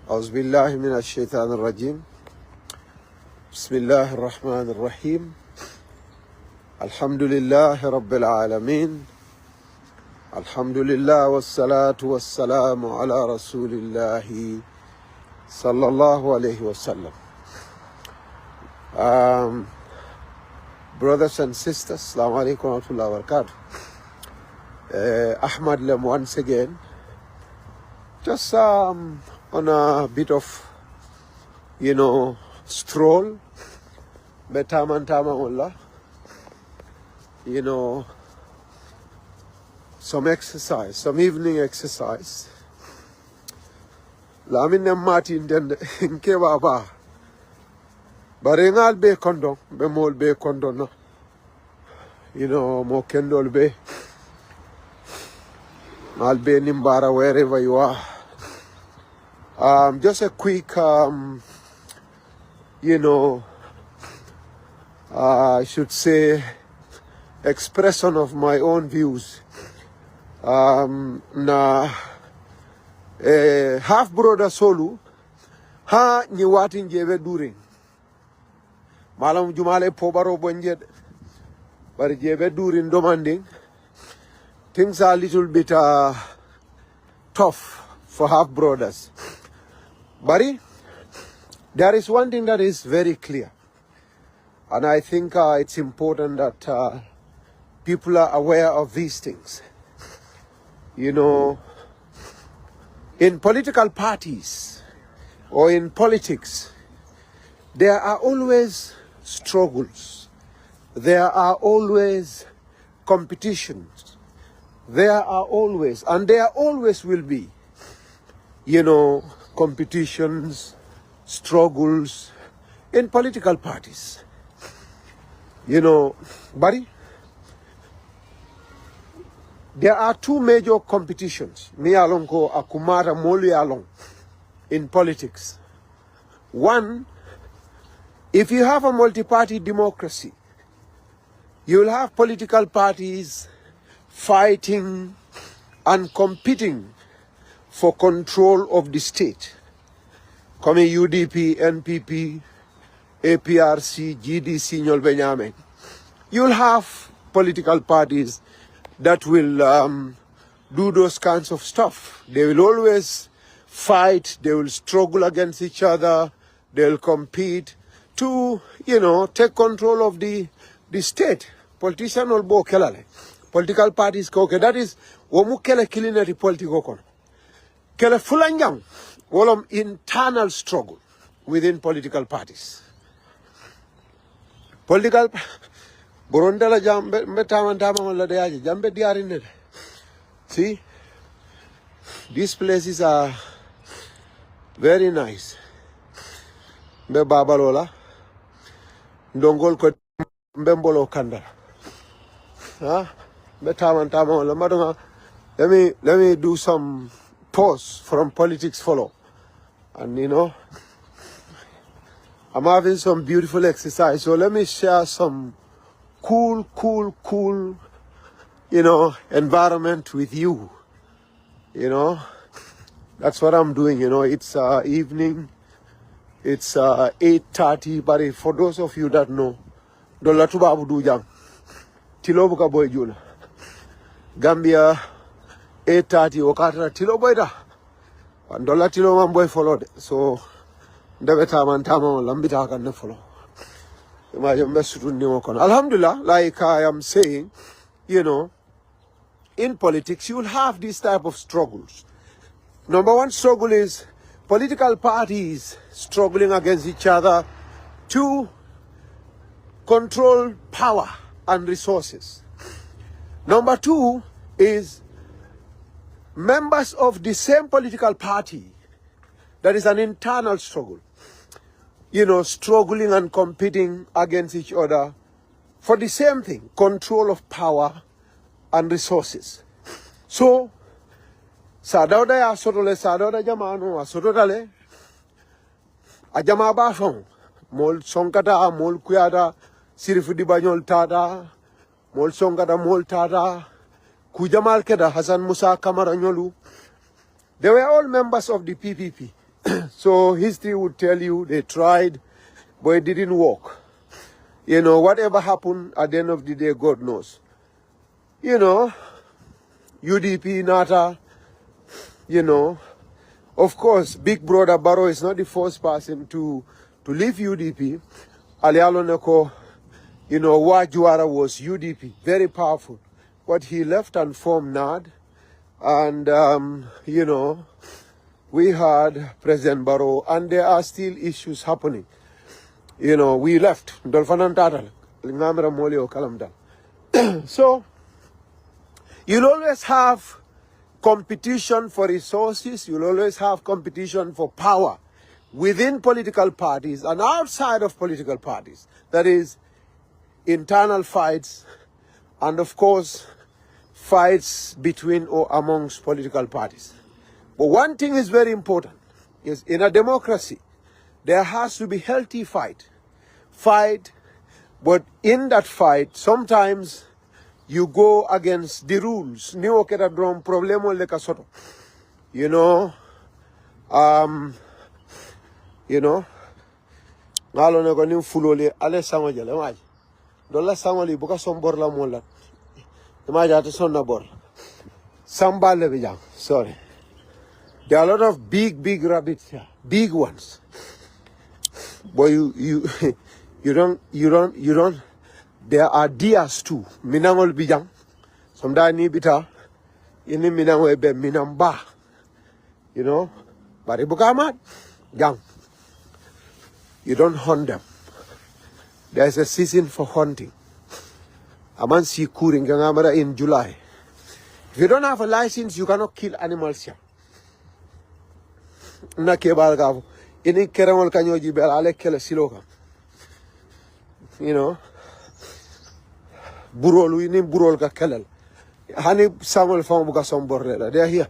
أعوذ بالله من الشيطان الرجيم بسم الله الرحمن الرحيم الحمد لله رب العالمين الحمد لله والصلاة والسلام على رسول الله صلى الله عليه وسلم. Brothers and sisters, Assalamu alaikum wa rahmatullahi wa barakatuh. Ahmad Lem once again, just on a bit of, stroll, betaman some exercise, some evening exercise. Lamin Martin den nke baba. Barengal be kondo, be mol be kondo no. Mo kendol be. Mal be nimbara wherever you are. Just a quick, I should say, expression of my own views. Half brother Solu, ha ni watin jebe during. Malam jumale pobaro bonjed, but jebe during demanding. Things are a little bit tough for half brothers. But there is one thing that is very clear. And I think it's important that people are aware of these things. In political parties or in politics, there are always struggles. There are always competitions. There are always, and there always will be, competitions, struggles in political parties. Buddy, there are two major competitions, me along ko akumara moli along, in politics. One, if you have a multi-party democracy, you will have political parties fighting and competing for control of the state. Comme UDP, NPP, APRC, GDC, Nyol Benyamin. You'll have political parties that will do those kinds of stuff. They will always fight, they will struggle against each other, they'll compete to, take control of the state. Politician will bo kelale. Political parties koke. That is, womu kele kilineri politiko kono. Kele fulanjang, wolom internal struggle within political parties. Political Borondela jambe metama la deaje jambe diarine. See, these places are very nice. Mbe babalola ndongol ko mbembolo kandala. Metama la madonga. Let me do some pause from politics follow. And I'm having some beautiful exercise. So let me share some cool, environment with you. That's what I'm doing. It's evening. It's 8:30. But for those of you that know, Dola tuba abudu jam. Tilobuka boy juna. Gambia 8:30. Okatra tilo boy da. And Dola tilo man boy followed. So Tama lambita kan follow. Alhamdulillah, like I am saying, in politics you will have these type of struggles. Number one struggle is political parties struggling against each other to control power and resources. Number two is members of the same political party. That is an internal struggle. Struggling and competing against each other for the same thing, control of power and resources. So, sadauda ya sotole sadauda jamano asotole ajama bafon mol sonkata mol kuyada sirifu dibanyol tada mol sonkata mol tada kujamal keda Hassan Musa Kamara Nyolu. They were all members of the PPP. So history would tell you they tried, but it didn't work. You know, whatever happened at the end of the day, God knows. You know, UDP, Nata, you know, of course, Big Brother Barrow is not the first person to leave UDP. Ali Aloneko, you know, Wajuara was UDP, very powerful. But he left and formed NAD. And, you know, we had President Barrow, and there are still issues happening. You know, we left. So, you'll always have competition for resources. You'll always have competition for power within political parties and outside of political parties. That is, internal fights and, of course, fights between or amongst political parties. But one thing is very important, is in a democracy, there has to be healthy fight, but in that fight, sometimes you go against the rules. You know, ngalo ne ko ni fulole ale sango jale waji do la sango li buka som bor la mola ma jata sonna bor sambale bi jang sorry. There are a lot of big rabbits here, big ones. But you don't. There are deers too. Minangol bijang. Somda ni bita. Ini minangol ebe minamba. You know. But ibukamat, jang. You don't hunt them. There's a season for hunting. Aman si kuring kangamara in July. If you don't have a license, you cannot kill animals here. Na kebal gavo ini keramol kanyoji bel ale kele siloka, you know, burolu ini burol ka kelel hani samol fam buka somborlela, they're here,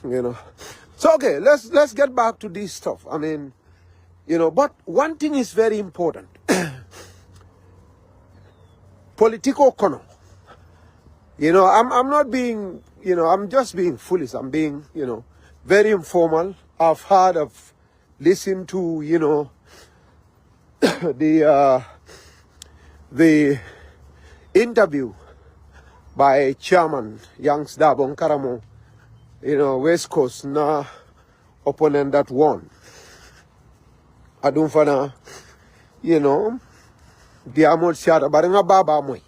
you know. So okay, let's get back to this stuff. I mean, you know, but one thing is very important. Political kono, you know, I'm not being, you know, I'm just being foolish. I'm being, you know, very informal. I've listened to, you know, the interview by Chairman Yanks Dabon Karamo, you know, West Coast na opponent that won. Adunfana, you know, the amol siata baringa baba moy.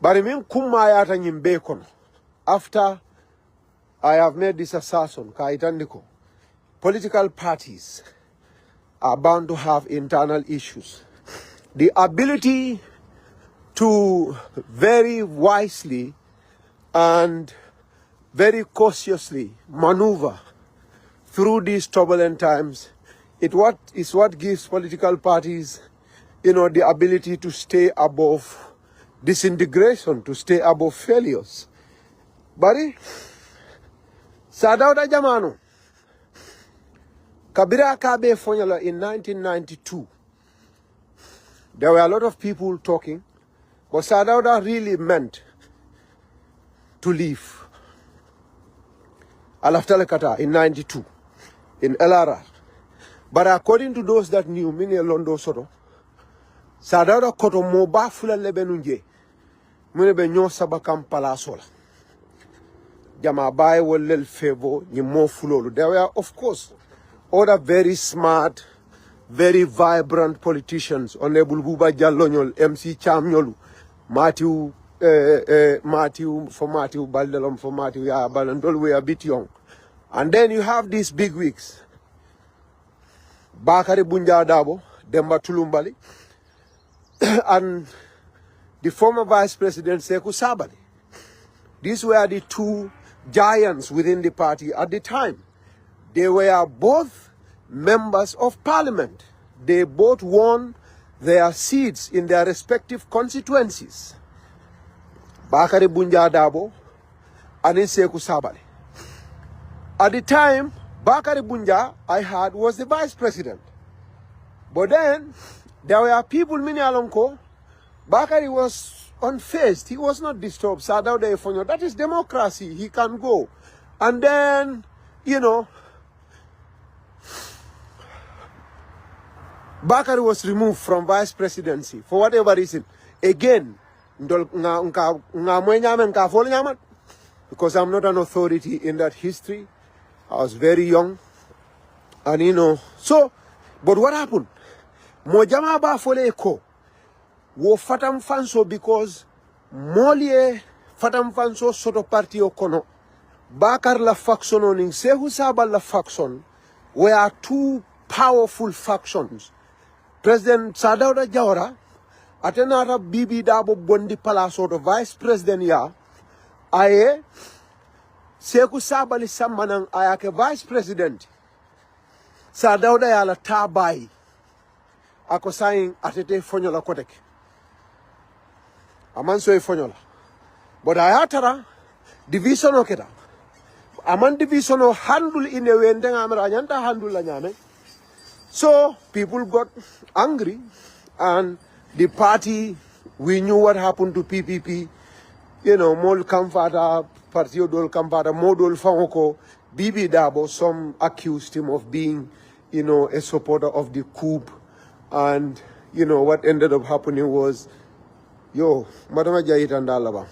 Barimin kumayata nyimbe kono. After I have made this assassin, Kaitandiko. Political parties are bound to have internal issues. The ability to very wisely and very cautiously maneuver through these turbulent times is what gives political parties, you know, the ability to stay above disintegration, to stay above failures. Bari Sadauda Jamano Kabira Kabe Fonyola in 1992. There were a lot of people talking, but Sadauda really meant to leave. Alaftalekata in 92 in LRR. But according to those that knew, Mini Londo Soto, Sadauda Koto Moba Fula Lebenunje, Munebe Nyo Sabakam Palasola. Jamabai will little favor you more full. There were, of course, other very smart, very vibrant politicians. Honorable Buba Jalonyol, MC Chamnyolu, Matthew Baldelom, for Matthew Balandol, we are a bit young. And then you have these big wigs. Bakari Bunja Dabo, Demba Tulumbali, and the former Vice President Sekou Sabali. These were the two giants within the party at the time. They were both members of parliament. They both won their seats in their respective constituencies. Bakari Bunja Dabo and Sekou Sabali. At the time, Bakari Bunja, I heard, was the vice president. But then, there were people, Mini Alonko, Bakari was unfazed. He was not disturbed. That is democracy. He can go. And then, you know, Bakari was removed from vice presidency for whatever reason. Again, because I'm not an authority in that history. I was very young. And so, but what happened? Mojama ba fole ko. Wo fatam fanso because molie fatam fanso soto party okono. Bakar la faction oning Sehu Saba la faction were two powerful factions. President Sadauda Jawara, Atenara Bibi Dabo Bondi Palace or the vice president ya, aye, Seku Sabali Samanang ayake vice president. Sadauda ya la tabai. Ako saying atete fonyola kotek. Amanso e fonyola. But ayatara, division okeda. Aman division o handle in a way and handle la nyame. So people got angry, and the party, we knew what happened to PPP. Mol Kamfata, Partido Dol Kamfata, Modol Fangoko, Bibi Dabo, some accused him of being, a supporter of the coup. And, what ended up happening was, Madama Jait and Alaba.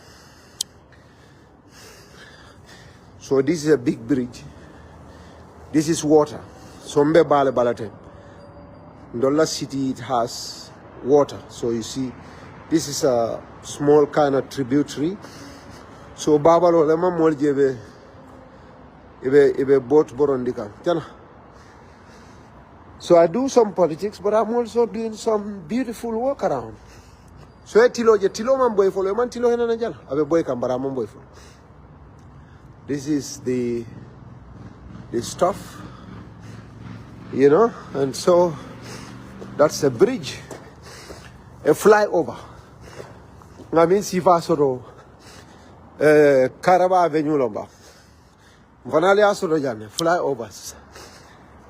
So this is a big bridge. This is water. Sombe Bale Balate. Ndola City, it has water. So you see, this is a small kind of tributary. So Babalo Lema Moljebe Ebe boat Borondika. So I do some politics, but I'm also doing some beautiful work around. So tilo man boy follow man tilo hena najala. Abe boy kambara man boy follow. This is the stuff, and so that's a bridge, a flyover. I mean, Sifa Soro, Karaba Avenue Lomba, Vanalia Soro Jane, flyovers.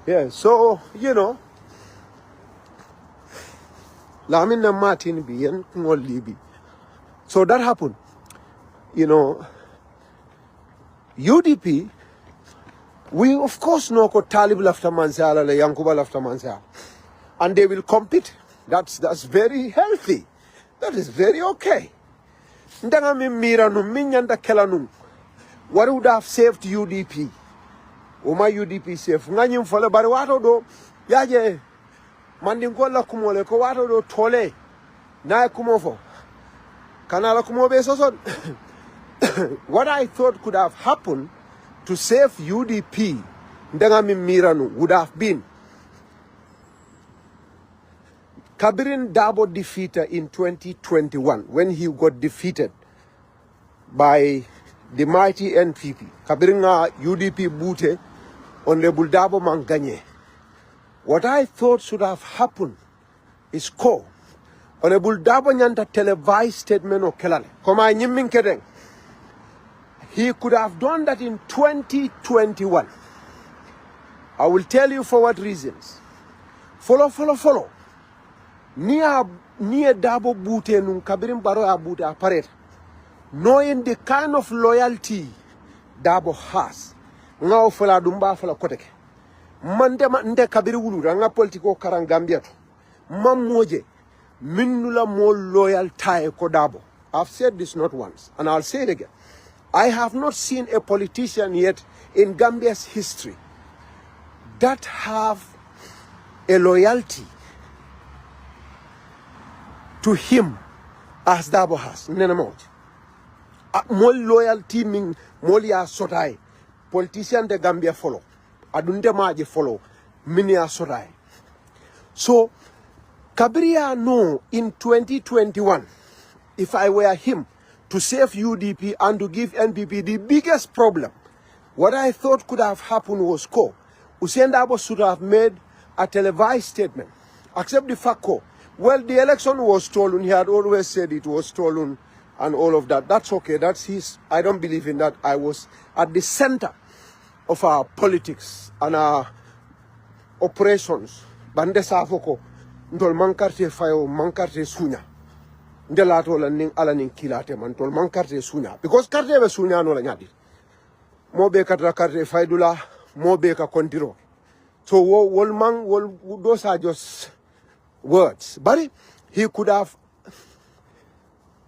Yeah, so, Lamina Martin Bien, Libi. So that happened. UDP, we of course know ko Talib lafta Mansala, Yankuba lafta Mansala. And they will compete. That's very healthy. That is very okay. Ndanga miranu minyanda kelanum. What would have saved UDP? Uma UDP safe. Nganyim fole bari wato do yaje mandingola kumole ko wato do tole na kumofo. Kanala kumobe soson. What I thought could have happened to save UDP, ndanga miranu, would have been Kabirin Dabo defeated in 2021 when he got defeated by the mighty NPP. Kabirin UDP boote on Lebul Dabo Manganye. What I thought should have happened is Honorable Dabo Nyanta televised statement of Kelale. Koma nyimin kedeng. He could have done that in 2021. I will tell you for what reasons. Follow. Near Dabo Bute nun Kabirin Baroya Bute aparet. Knowing the kind of loyalty Dabo has. Ngao fola dumba fola koteke. Mandema nde Kabiri Wulu ranga politiko karang Gambia. Mamoje minula more loyal tie ko Dabo. I've said this not once, and I'll say it again. I have not seen a politician yet in Gambia's history that have a loyalty to him as Dabo has. Nenamoj. More loyalty mean molia sotai. Politician de Gambia follow. Adunde maje follow. Minia sotai. So Kabiria know in 2021, if I were him, to save UDP and to give NPP the biggest problem, what I thought could have happened was Hussein Dabo should have made a televised statement. Accept the fact well, the election was stolen. He had always said it was stolen and all of that. That's okay. That's his. I don't believe in that. I was at the center of our politics and our operations. Bande safoko ndol mankarte fayo mankarte sunya. Ndelato la ning ala ning kilate man tol mankarte sunya. Because karte be sunya no la nyadi. Mo be katra karte faydula, mo be ka kontiro. So wol dosa just words. But he could have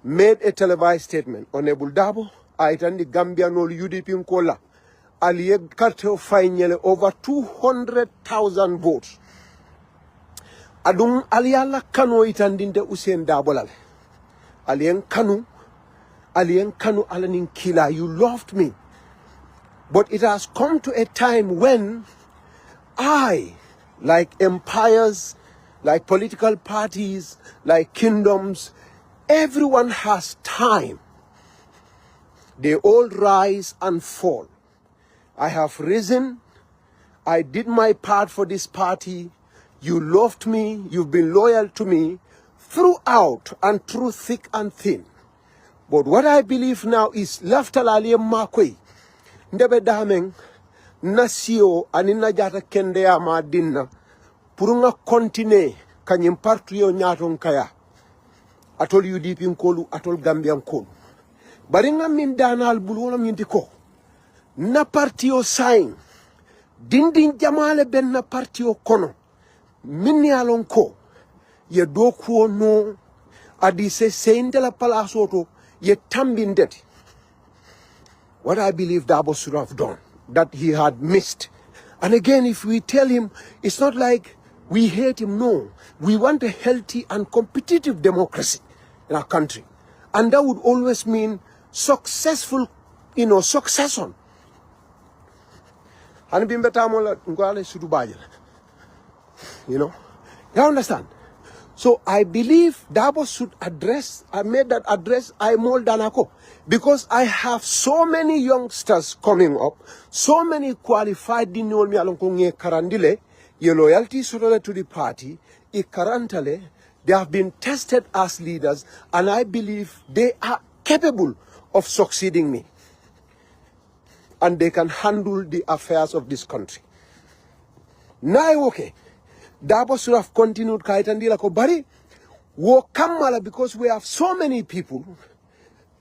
made a televised statement. Honorable Dabo, I attend the Gambia no UDP Nkola. Aliye Cartel finally over 200,000 votes. Adung aliyala kanu itandinte Usain Dabolale. Alien kanu alanin killer. You loved me. But it has come to a time when I, like empires, like political parties, like kingdoms, everyone has time. They all rise and fall. I have risen. I did my part for this party. You loved me. You've been loyal to me throughout and through thick and thin. But what I believe now is laftalali makwe. Ndebe dameng nasio anina jata kende ya madinna purunga kontine kanyim partuyo nyaton kaya atol UDP nkolu atol Gambia nkolu baringa min danal bulu min diko na partiyo sign dindin jamale ben na partiyo kono min yalon ko ye dokuo no adise seinde la palasoto ye tambindeti. What I believe Dabo should have done, that he had missed. And again, if we tell him, it's not like we hate him, no. We want a healthy and competitive democracy in our country. And that would always mean successful, succession. You understand? So I believe Dabo should I made that address, I mold Danako. Because I have so many youngsters coming up, so many qualified dinolmi alonkonge karandile, your loyalty to the party, ikarantale, they have been tested as leaders, and I believe they are capable of succeeding me. And they can handle the affairs of this country. Now, okay. Dabo should have continued kaitandila ko bari wo kamala because we have so many people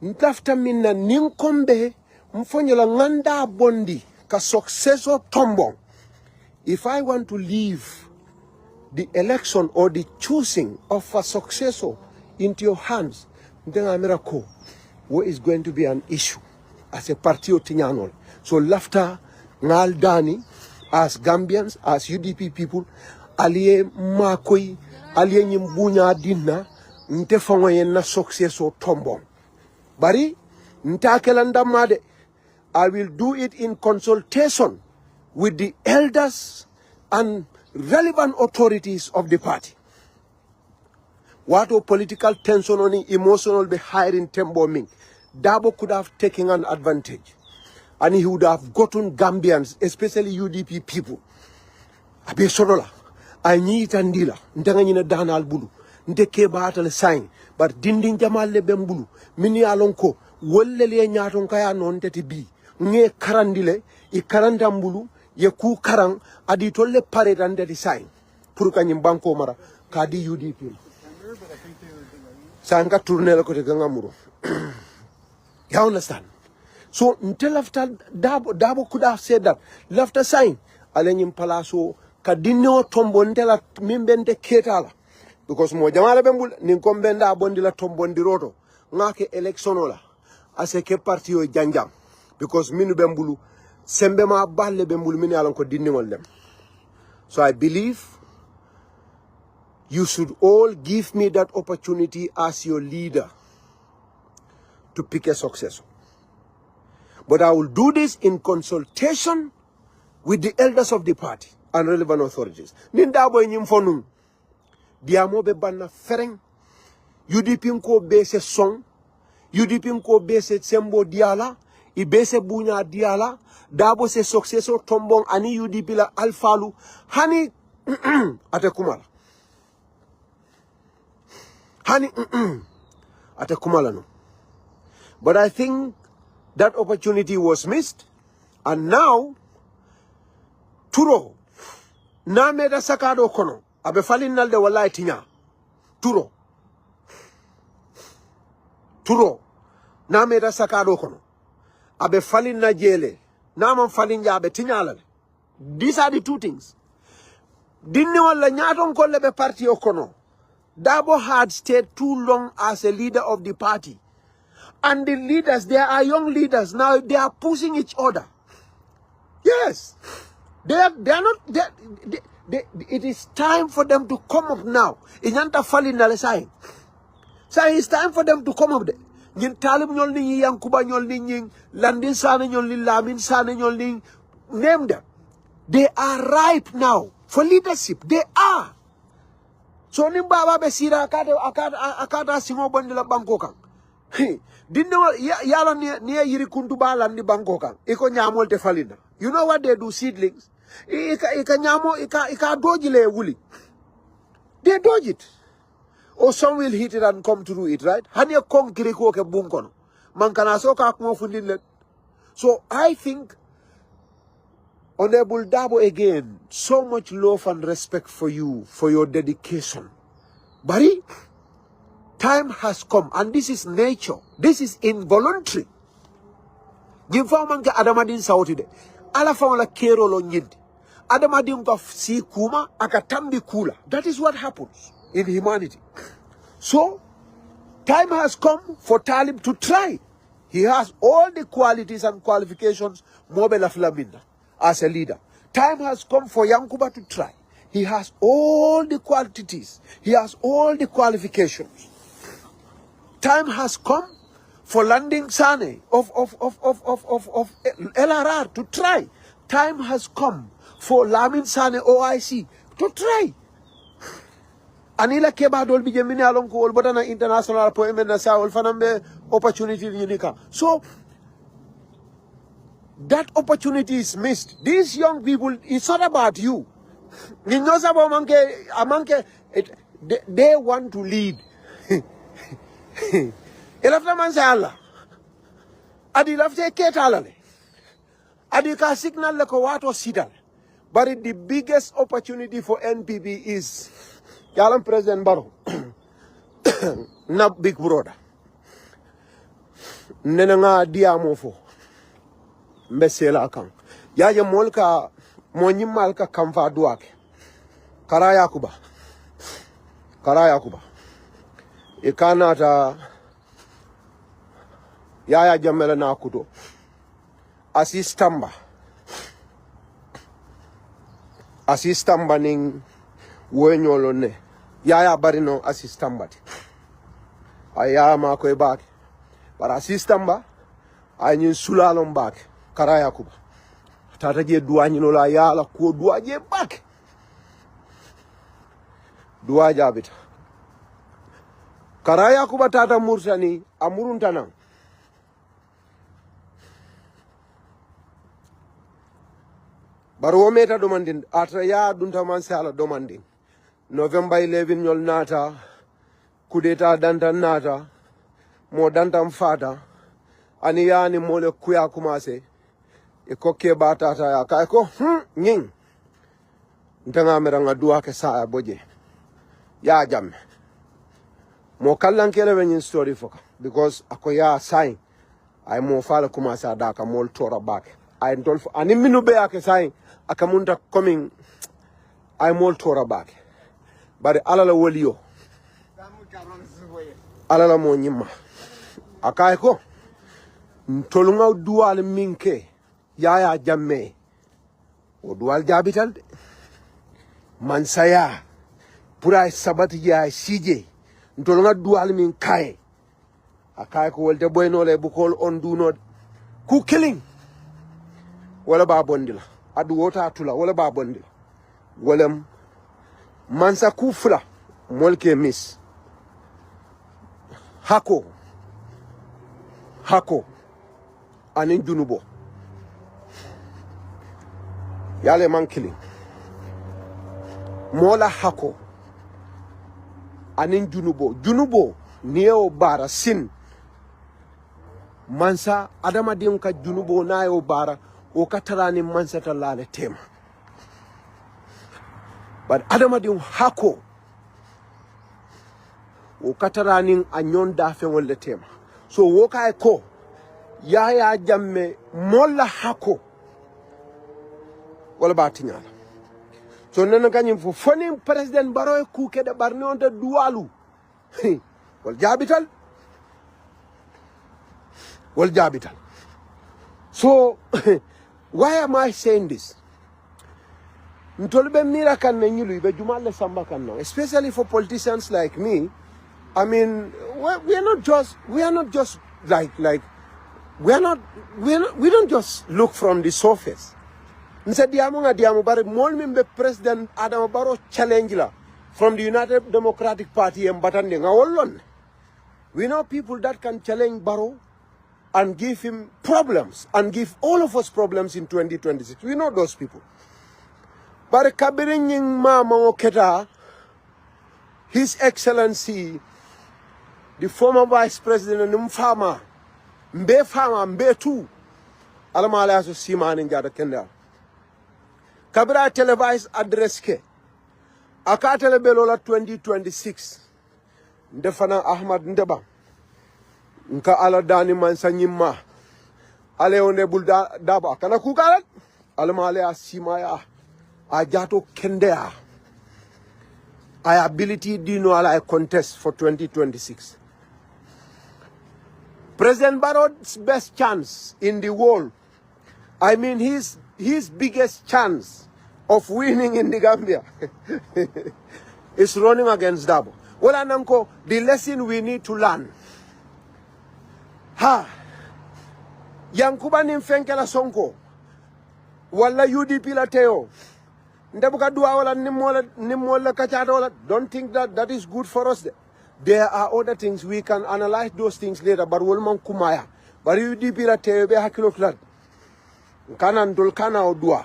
ntafta minna ninkombe mfonyola nganda bondi ka successor tombong. If I want to leave the election or the choosing of a successor into your hands, then America, what is going to be an issue as a party of Tinyanol. So laughter ngaldani as Gambians, as UDP people, aliye makoi aliye nyimbunya dinna nte fongoye na successor tombong bari ntakela ndamade. I will do it in consultation with the elders and relevant authorities of the party. What political tension on emotional be higher in Tembo Ming, Dabo could have taken an advantage, and he would have gotten Gambians, especially UDP people. Abe sorola I need andila ndanganyina danal bulu ndeke batal sign but dindin jamal le bembulu mini alonko wolle le nyaton kaya non teti bi nge karandile I karandambulu ye ku karang adi tolle pare dandeti sign pour kanyim banko mara kadi UDP sanga tourner ko te gangamuro. You understand? So until after Dabo could have said that after sign alenyim palaso kadinno tombondela mimbende ketala because mo jamala bembul nin kombenda bondila tombondiroto ngake electionola aseke parti yo janjam because minu bembulu sembe ma balle bembulu min yalon ko dinningol dem. So I believe you should all give me that opportunity as your leader to pick a successor. But I will do this in consultation with the elders of the party and relevant authorities. Nindabo nyimfonum diamo be banna fereng UDP ko bese song UDP ko bese sembo diala I bese bunya diala Dabo se successor tombong ani UDP la alfalu hani ate kumala hani ate kumala no. But I think that opportunity was missed, and now Turo na meda sakado kono abe falin nalde wallahi tinya Turo na meda sakado kono abe falin na jele na man falin ja abe tinya la. These are the two things. Dinni wala nyaton kolle be parti o kono Dabo had stayed too long as a leader of the party. And the leaders, there are young leaders now, they are pushing each other. Yes. They are not, it is time for them to come up now. Inyanta fali na lesai. So it's time for them to come up there. Nyin talib nyol ni Yankuba nyol ni nying, Landin Sane nyol ni Lamin Sane nyol ni, name them. They are ripe now for leadership. They are. So nimba be sira akada singo bandila banko kan. Dinno yala ni yiri kuntuba landi banko kan. Iko nyamol te falina. You know what they do, seedlings? Ika nyamo ika dojile wuli. They dodge it. Or some will hit it and come through it, right? Hanya kong kiriko ke bunkono. Mankana soka akmo fundin. So I think Honorable Dabo, again, so much love and respect for you, for your dedication. Bari, time has come, and this is nature. This is involuntary. Jimfamanke adamadin sautide. Ala famala kero lo nyindi. Adamadin ka si kuma akatambi kula. That is what happens in humanity. So, time has come for Talib to try. He has all the qualities and qualifications Mobile Flaminda as a leader. Time has come for Yankuba to try. He has all the qualities. He has all the qualifications. Time has come for Landing Sane of LRR to try. Time has come for Lamin Sane OIC to try. Anila keba dol bi jemini alon ko olbotana international appointment na sa ol fanambe opportunity unika. So that opportunity is missed. These young people, it's not about you. They want to lead. Elafna man say Allah. Adi lafte ketalale. Adi ka signal le ko wato sidal. But the biggest opportunity for NPP is Yalam President Barrow. Not big brother. Nenanga diamofo. Mbesela kan. Yaje molka monyimal ka kamfa duake. Karaya kuba. Ikanata yaya jamela na kudo. Asistamba ning wenyolo ne. Yaya barino asistambati. Aya ma koy bak. Para asistamba ayin sulalom bak. Karaya kuba. Tata je duanyi no la yala ko duaje bak. Duaja abita. Karaya kuba tata mursani amuruntanang. Baro meta domandin atra ya dunta man sala domandin. November 11 nyol nata kudeta danta nata mo danta mfata ani yani mole kuya kumase e kokke batata ya kay ko nying ntanga meranga duwa ke sa boje ya jamme mo kallan kele when story foka because akoya sign ay mo fala kumasa daka mol tora back ay ndol ani minu be ake sign akamunta coming ay mol tora back bari alala woliyo alala mo nyimma akay ko ntolunga duwal minke yaya jamme o duwal jabital de mansaya pura sabati ya sije ntolunga duwal min kaye akay ko wolte boyno le bukol on do not ku killing wala ba bondila adu wota tula wala ba bondila wolem mansa kufla molke miss hako anin junubo yale man killing mola hako anin junubo niyo bara sin mansa adama dim ka junubo nayo bara o katarani mansa talale tema but adama dim hako o katarani anyon dafe wolle tema so woka ko yaya jamme molla hako wala batinyala So nana kanyim fo foni President Barrow ku kede barni on de duwalu. Wal jabital. Wal jabital. So why am I saying this? Ntolbe mira kan nyulu be jumale samba kan now, especially for politicians like me. I mean, we are not just we don't just look from the surface. Nse diamu nga diamu bare mol mimbe President Adam Barrow challenge la from the United Democratic Party and batande nga wollon. We know people that can challenge Barrow and give him problems and give all of us problems in 2026. We know those people. But kabirin mama oketa, His Excellency, the former Vice President Mfama, Mbe Fama, Mbe Tu, Alamala aso Siman in Jada Kenda. Kabira televised address ke. Akatele belola 2026. Ndefana Ahmad Ndeba. Nka ala dani mansanyima. Ale one bulda daba. Kana kukarat? Alamale asimaya. Ajato Kendea. I ability dino ala contest for 2026. President Barrow's best chance in the world, I mean his biggest chance of winning in the Gambia is running against Dabo. Well, Ananko, the lesson we need to learn. Yankuba nimfenkela sonko. Wala UDP la teo. Ndebuka dua wala nimola kachada wala. Don't think that is good for us. There are other things we can analyze those things later. But wolman kumaya. But UDP la teo be hakilo klad. Kana ndolkana odua.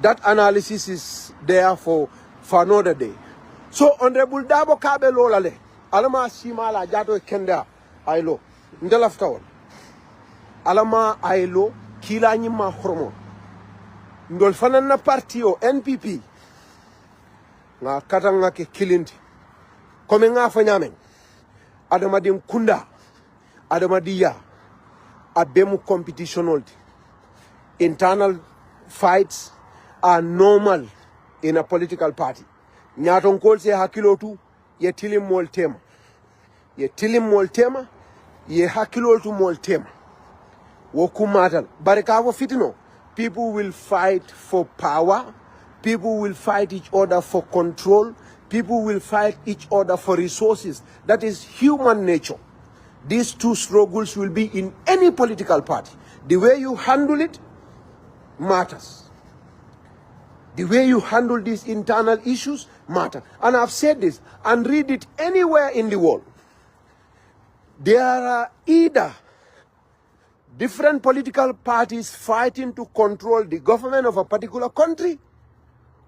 That analysis is there for another day. So Honorable Dabo Kabe Lolale, Alama Simala Jato Kenda, Ailo, Ndelaftawan. Alama Ailo, Kila Nima Hormo. Ndolfanana Partio, NPP. Nga katanga ke kilinti. Kome nga fanyamen. Adamadim Kunda. Adamadiya. Abemu competition oldi. Internal fights are normal in a political party. Nyaton kol se hakilo tu ye tilim mol tema. Ye tilim mol tema, ye hakilo tu mol tema. Wokumatal. Barikawo fitino. People will fight for power. People will fight each other for control. People will fight each other for resources. That is human nature. These two struggles will be in any political party. The way you handle it matters. The way you handle these internal issues matter. And I've said this, and read it anywhere in the world. There are either different political parties fighting to control the government of a particular country,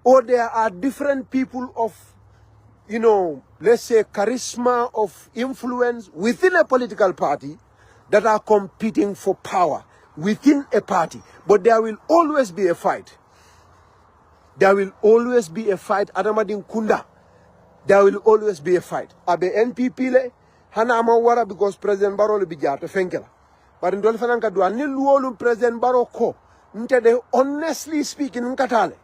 or there are different people of, let's say charisma, of influence within a political party that are competing for power within a party. But there will always be a fight. There will always be a fight. Adamadin Kunda. There will always be a fight. Abe NPP le hana amawara because President Barrow le bijata fenkela. But in Dolfananka do anil luolum President Barrow ko. Ntede honestly speaking nkatale.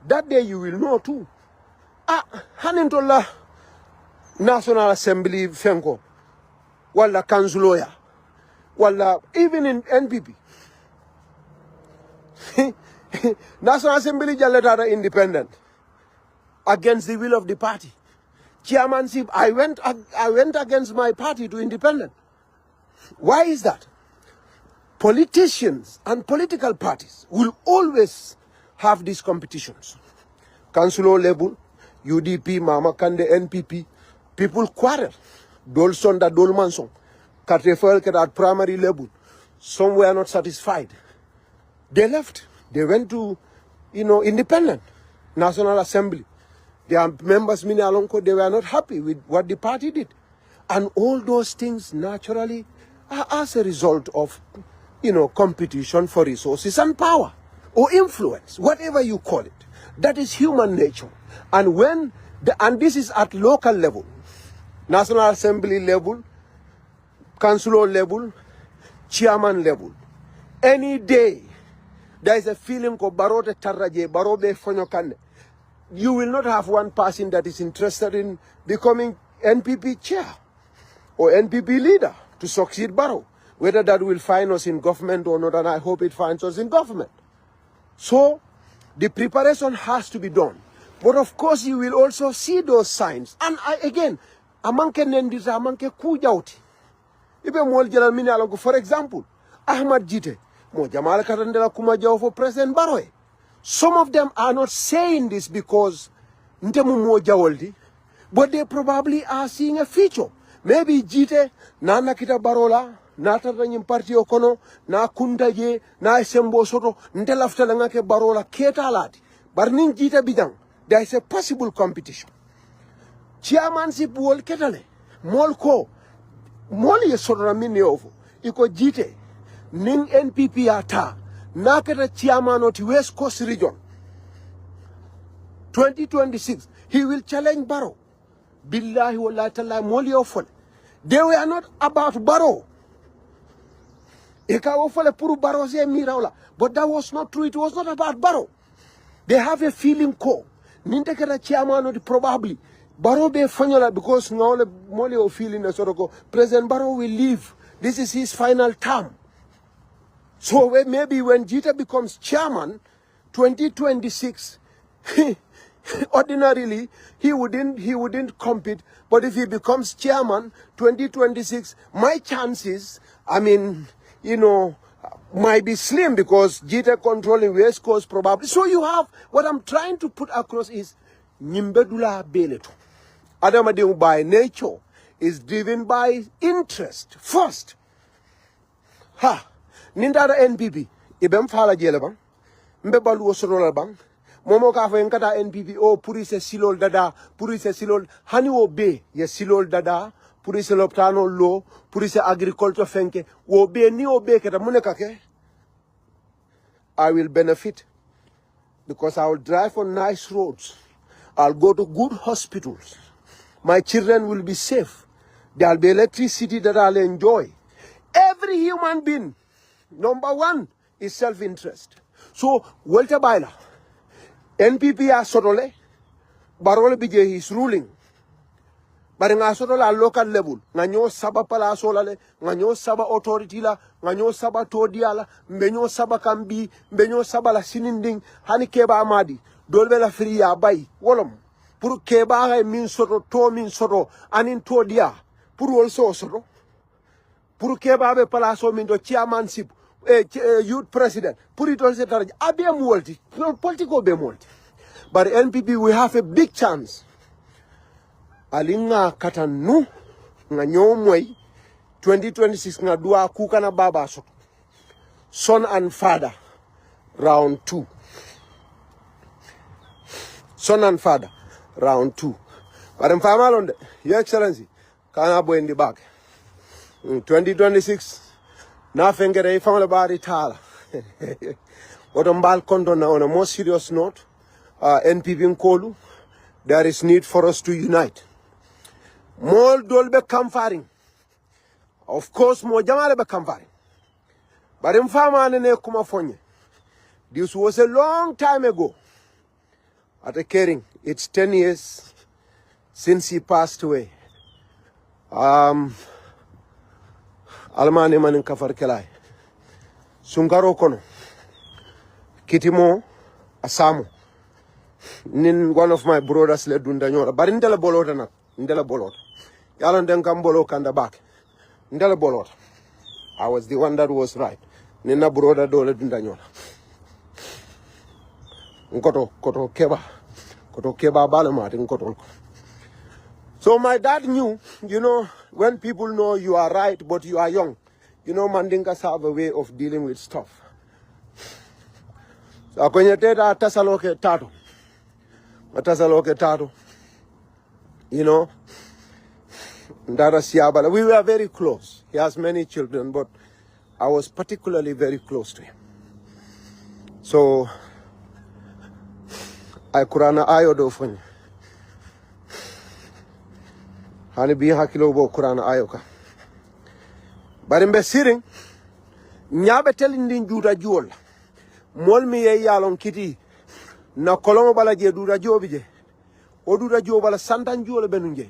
That day you will know too. Hanintola National Assembly fenko. Wala kanzuloya. Wala even in NPP. National Assembly Jaletara independent against the will of the party. Chairmanship, I went against my party to independent. Why is that? Politicians and political parties will always have these competitions. Councilor level, UDP, Mama Kande, NPP, people quarrel. Dolsonda, Dolmanson, Katefelke at primary level. Some were not satisfied. They left. They went to, independent National Assembly. Their members, Mini Alonko, they were not happy with what the party did. And all those things naturally are as a result of, competition for resources and power or influence, whatever you call it. That is human nature. And and this is at local level, National Assembly level, councilor level, chairman level. Any day there is a feeling ko barote tarraje, barobe fonyokande. You will not have one person that is interested in becoming NPP chair or NPP leader to succeed Barrow. Whether that will find us in government or not, and I hope it finds us in government. So, the preparation has to be done. But of course, you will also see those signs. And again, amanke nendisa, amanke kujauti. Ibe mwol jalal mini alago, for example, Ahmad Gitteh, mo jamal karandela kumajao for President Barrow. Some of them are not saying this because ntemu mo jawoldi, but they probably are seeing a future. Maybe Gitteh, na nakita Barola, na taranyim parti okono, na kundaje, na esembo soto, ntelafta langake Barola keta alati. Barning Gitteh bidang, there is a possible competition. Chairmanship wol ketale, molko, moli yesodra mini ovo, iko Gitteh, ning NPP ata, naketa chairman of the West Coast region. 2026, he will challenge Barrow. Billahi wallahi tallahi moli ofole. They were not about Barrow. But that was not true. It was not about Barrow. They have a feeling ko. Nintekera chairman of probably Barrow be fanyola because ngole mole o feeling soroko. President Barrow will leave. This is his final term. So maybe when Gitteh becomes chairman, 2026, ordinarily he wouldn't compete. But if he becomes chairman, 2026, my chances, I mean, you know, might be slim because Gitteh controlling West Coast probably. So you have, what I'm trying to put across is, Nimbedula Beleto. Adamadeu by nature is driven by interest first. Ha! Nindara NPP, Ibem Fala Jelabang, Mbebalu Osorola Bang, Momo Kafa Enkata NPP, oh, Purise Silol Dada, Purise Silol, Hani Obe, yes, Silol Dada, Purise Loptano Law, Purise Agriculture Fenke, Obe, Ni Obe, Ketamunekake. I will benefit because I will drive on nice roads. I'll go to good hospitals. My children will be safe. There'll be electricity that I'll enjoy. Every human being, number one, is self-interest. So, Walter Baila, NPP are sorole, Barole Bije is ruling. But in a local level, Nanyo Saba Pala Solale, Nanyo Saba Authority la, Nanyo Saba Todiala, Benyo Saba Kambi, Benyo Saba la Sininding, Hani Keba Amadi, Dolbela Fria Bay, Wolom, Pur Keba means Soto, To means Soto, and in Todia, Pur also Soto, Pur Keba Palaso means the chairmanship, youth president, Pur it also Abia Multi, political be multi. But NPP, we have a big chance. Alinga katanu nga nyomwe 2026 nga dua kuka na baba so son and father round 2. Son and father round 2. But in Famalonde, Your Excellency, kana bo in the back. 2026 na fengere famala bari tala. What on balcon on a more serious note, NPP in Kolu, there is need for us to unite. More dolbe kamfaring. Of course, more jamale be kamfaring. But in Famane ne kumafonye. This was a long time ago. At a caring, it's 10 years since he passed away. Almane manin kafar kelai. Sungaro kono. Kitimo Asamu. Nin one of my brothers led Dundanyola. But in the bolota na. Ndela bolota. Yalan den kambolo kanda back. Ndela bolota. I was the one that was right. Nina broda dole dundanyola. Koto keba balamat in koto. So my dad knew, you know, when people know you are right but you are young, you know, Mandinkas have a way of dealing with stuff. So kwenye teta tasaloke tato. You know, we were very close. He has many children, but I was particularly very close to him. So, I kurana ayo do fanya. Hani bi hakilo bo kurana ayo ka. Barimbe siring, nyabe telindin juda juol. mol mi ye yalon kiti na kolomo bala je dura jobi je o dura jo bala santan jole benunje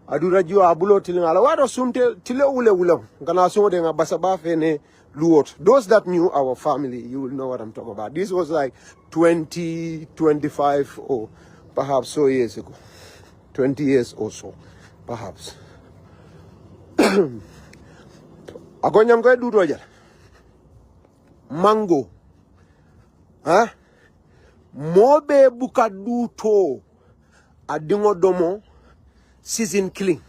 adura jo abulo tilingala wado sunte tile ule ngana so de ngabasa ba fene luot. Those that knew our family, you will know what I'm talking about. This was like 20, 25 or perhaps so years ago. 20 years or so, perhaps. Agonyam ko duto ja. Mango. Huh? Mobe buka duto adingo domo season killing.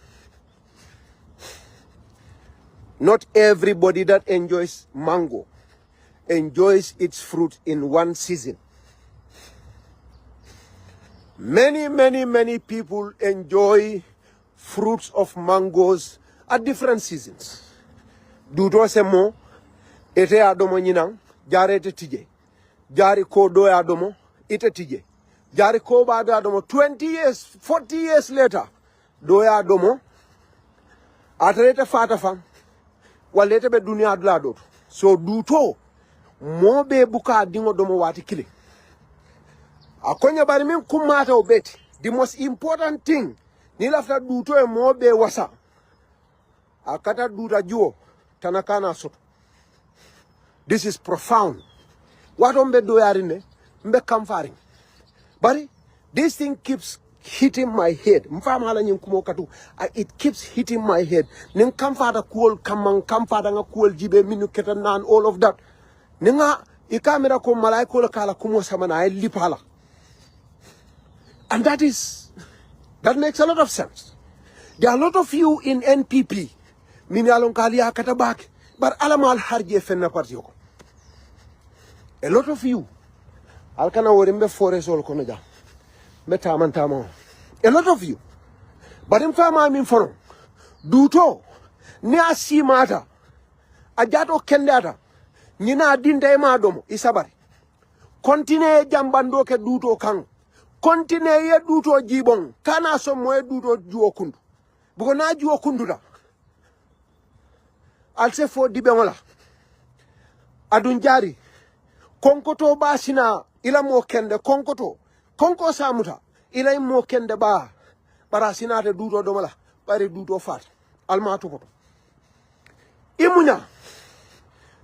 Not everybody that enjoys mango enjoys its fruit in one season. Many people enjoy fruits of mangoes at different seasons. Duto semo ete adomo nyinang jare ete tije. Jari ko do adomo ite tije. Jari ko ba do adomo 20 years, 40 years later do adomo atrete fata fam walete be dunia adla do. So duto mobe buka dingo domo wati kile. Akonya bari min kumata obeti. The most important thing nila after duto e mobe wasa. Akata duta juo tanakana soto. This is profound. What ombe do yarine mbe kamfaring. Bari this thing keeps hitting my head. Mfama hala nyinkumo katu. It keeps hitting my head. Ning kamfada kuol kamang kamfada nga kuol jibe minu ketanan all of that. Ninga ikamera ko malay ko kala kumo samana ay lipala. And that makes a lot of sense. There are a lot of you in NPP. Mini alon kalia katabak. But alamal harje fenna partiyoko. A lot of you. Alkana worimbe forest ol konoja. Metamantamo. A lot of you. But in fama min fono. Duto. Ne asi mata. Ajato kendata. Nina dinde madomo. Isabari. Kontine jambando ke duto kang. Kontine ye duto jibong. Kana so moe duto juo kundu. Buko na juo kundu da. Alse fo dibengola. Adunjari. Konkoto basina ila mo kende konkoto. Konko samuta ila mo kende ba. Bara sinate duto domala. Bari duto fat. Almatu koto. Imunya.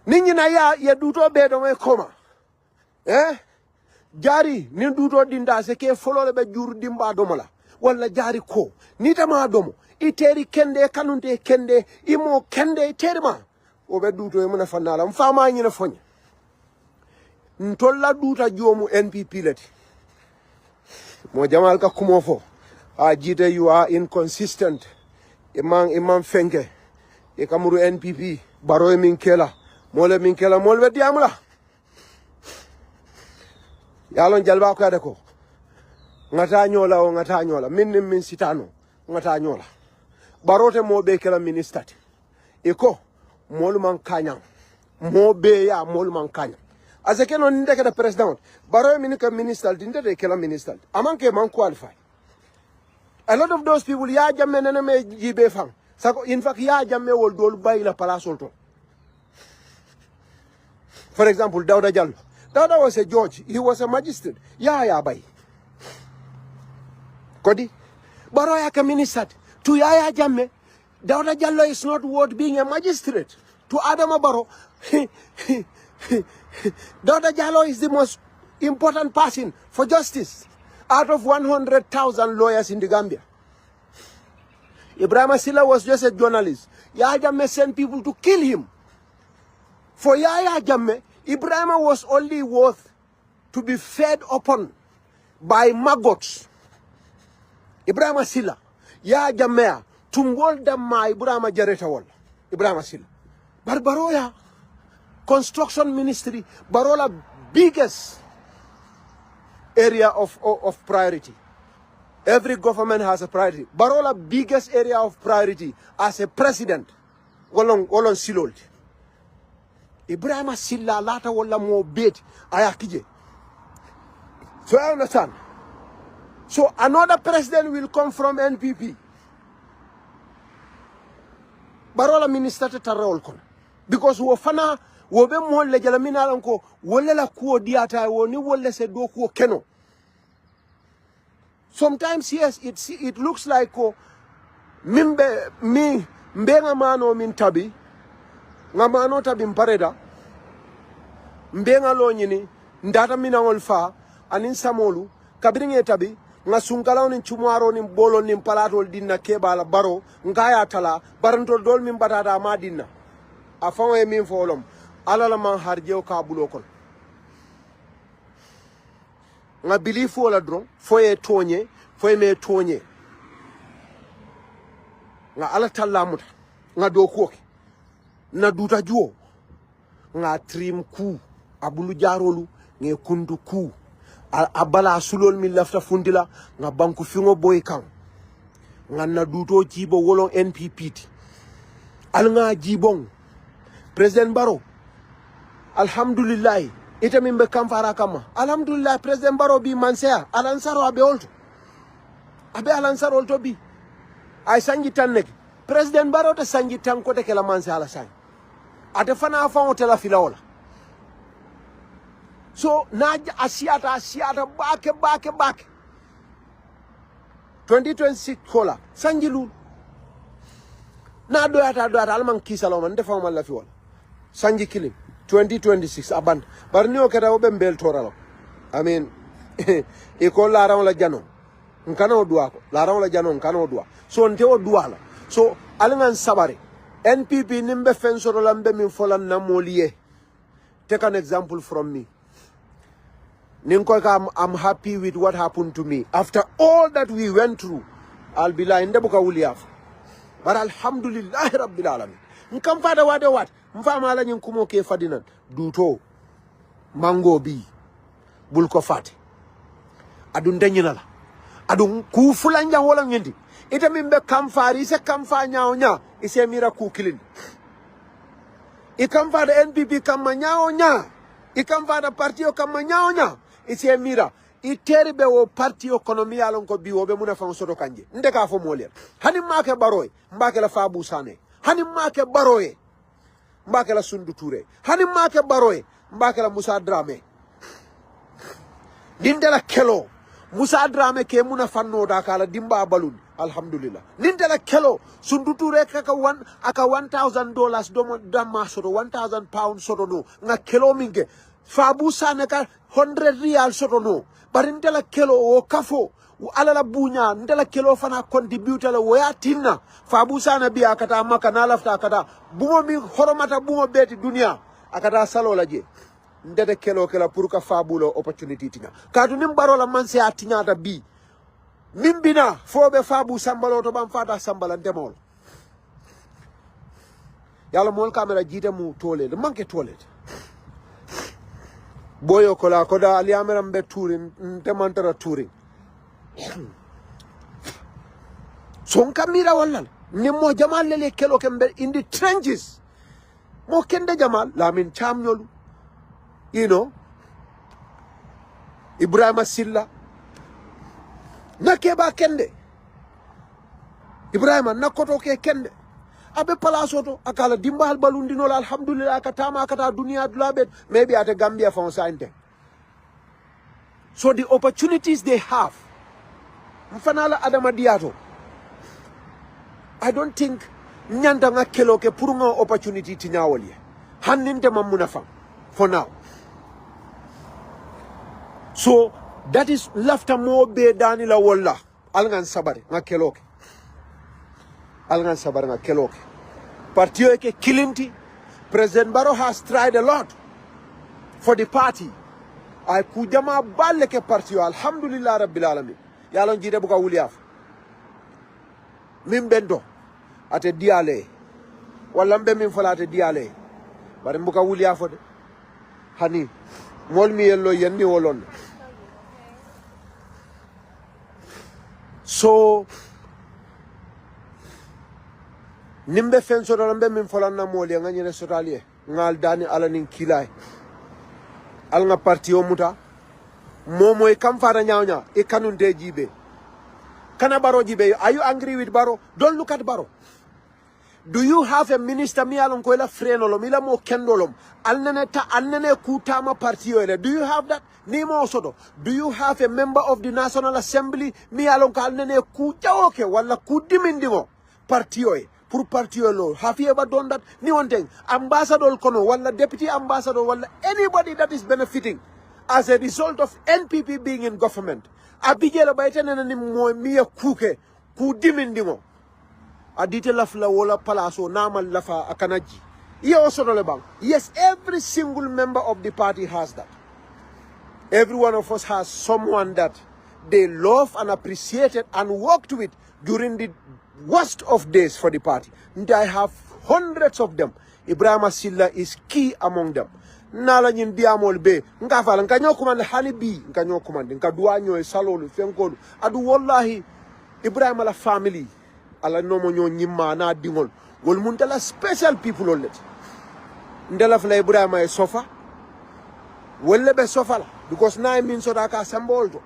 Ninyi na ya duto bedo me koma. Jari ni duto dinda se ke folole be juru dimba domala. Wala jari ko. Nita ma domo. Iteri kende kanunte kende. Imo kende iteri ma. Obe duto yemuna fanala. Mfama nyina fonya. Ntolla duta jomu NPP leti. Mo jamal ka kumofo. Jite you are inconsistent. Imam fenke. Kamuru NPP. Baro minkela. Mole minkela mole diamula. Yalon jalba ko adeko. Ngata nyola o ngata nyola. Min sitano. Ngata nyola. Barote mo be kala ministati. Eko molu man kanyang. Mo be ya molu man kanyang. Azeke no ndeke da president. Baro minika minister dinde de kala minister. Amanke man qualify. A lot of those people ya jamme nana me jibe fang. Sako in fact ya jamme wol dol bay la palace to. For example, Dauda Jallo. Dauda was a judge. He was a magistrate. Ya bay. Kodi. Baro ya ka minister. To ya jamme. Dauda Jallo is not worth being a magistrate. To Adama Baro. Dauda Jallo is the most important person for justice out of 100,000 lawyers in the Gambia. Ibrahim Silla was just a journalist. Yahya Jammeh sent people to kill him. For Yahya Jammeh, Ibrahim was only worth to be fed upon by maggots. Ibrahim Silla, Yahya Jammeh, tungol damma Ibrahim Jaretawal. Ibrahim Silla. Barbaroya. Construction ministry, Barola biggest area of priority. Every government has a priority. Barola biggest area of priority as a president. Wolong silol. Ibrahim Silla lata wala mo bait ayakije. So I understand. So another president will come from NPP. Barola minister to Tarol kon. Because wobe molle jala minalan ko wolle la kuo diata woni wolle se do kuo keno. Sometimes yes, it looks like mimbe mi mbenga mano min tabi ngamano tabi mpareda mbenga lo nyini ndata minangol fa anin samolu kabiringe tabi nga sunkalaw nin chumaro nin bolo nin palatol dinna kebala baro ngaya tala barantol dol min batata ma dinna afan e min folom alala man harjew ka bulokol nga bilifu wala dron foye tonye foye me tonye nga ala talla muta nga do koke na duta juo nga trim ku abulu jarolu nge kundu ku abala sulol mi lafta fundila nga banku fingo boy kan nga na duto jibo wolon NPP al nga jibong President Barrow alhamdulillah ite min be kamfara kama alhamdulillah President Barrow bi mansea alansaro abe olto abe alansaro olto bi ay sanji tan nek President Barrow te sanji tan ko te kala mansea ala sanji ate fana fa o tela filaola so na asiata bake 2026 kola sanjilu na doyata alman kisalo man defa man la fi wala sanji killing 2026 aban bar ni o kada o be mbel toralo amen e ko la ran la jano nkano duwa ko la ran la jano nkano duwa so nte o duwa la so alangan sabare NPP nimbe fensoro lambe min folan na moliye. Take an example from me. Ninkoika, I'm happy with what happened to me. After all that we went through, I'll be like, Ndebuka Wuliaf. But alhamdulillah, Rabbil Alamin. Nkam fada wade wat. Mfama ala nyinkumo ke fadinan. Duto. Mango bi. Bulko fati. Adun denyinala. Adun kufulanja wala nyendi. Ita mimbe kamfari ise kamfa nyao nya. Ise mira kukilin. Ikamfa da NPP kama nyao nya. Ikamfa da partio kama nyao nya. Ise mira. Iteribe wo parti ekonomi alonko biwo be muna fang soto kanje. Ndeka fo moler. Hani make baroy. Mbake la fabu sane. Hani make baroy. Mbake la Sundu Ture. Hani make baroy. Mbake la Musa Drame. Nindela kelo. Musa Drame ke muna fanno da kala dimba balun. Alhamdulillah. Nindela kelo. Sundu Ture aka $1,000 domo dama soto. 1,000 pounds soto no. Nga kelo minge. Fabu sane ka 100 real soto no. Bari ndela kelo o kafo alala bunya ndela kelo fana contribute la waya tinna fabu sana bi akata maka na lafta akata bumo mi horomata bumo beti dunia akata salo la je ndede kelo kala pour ka fabulo opportunity tinya kadu nim barola manse atinya da bi mimbina fobe fabu sambalo to bam fata sambala ndemol yalla mol camera jita mu tole manke toilet boyo kola koda ali ameram be touring temantara touring son kamira wallal ni mo jamal lele kelo kembe in the trenches mo kende jamal lamin chamnyolu you know Ibrahima Silla nakeba kende Ibrahima nakoto ke kende abe palasoto akala dimbal balundino la alhamdulillah akatama akata dunia dulabet maybe at Gambia for sante. So the opportunities they have mfanala adama diato I don't think nyanda nga kelo ke purunga opportunity tinyawali hanninte mamuna fam for now. So that is lafta mo be danila walla alngan sabari nga keloke alngan sabar nga keloke partiyo ke kilinti. President Barrow has tried a lot for the party ay kujama balle ke partiyo alhamdulillah rabbil alamin yalon jide buka wuliaf min bendo ate diale wala mbe min fala ate diale bare buka wuliaf de hani mol mi yello yenni wolon. So nimbe fen so lambe min folanna moli ngani ne sotalie ngal dani alanin kilay al nga parti o muta momo e kam fara nyawnya e kanun de jibe kana Barrow jibe. Are you angry with Barrow? Don't look at Barrow. Do you have a minister mi alon ko ila frenolo mi la mo kendolom alnene kutama partiyo ele? Do you have that? Nimo sodo. Do you have a member of the National Assembly mi alon ko alnene kutawoke wala kudimindimo partiyo e? Pour partiyo lo. Have you ever done that? Ni one thing. Ambassador kono wala deputy ambassador wala anybody that is benefiting as a result of NPP being in government. Abigela baitene ni mo mi kuke kudimindimo. Adite lafla wola palaso namal lafa akanaji. Yes, every single member of the party has that. Every one of us has someone that they love and appreciated and worked with during the worst of days for the party. And I have hundreds of them. Ibrahim Silla is key among them. Nala nyin diamol be nka fala nka nyokumande halibi nka nyokumande nka duanyo e salolu fenkolu adu wallahi Ibrahim la family ala nomo nyo nyimma na dingol wol muntala special people olet ndela fla Ibrahim e sofa wolle be sofa la because na min so daka sambolto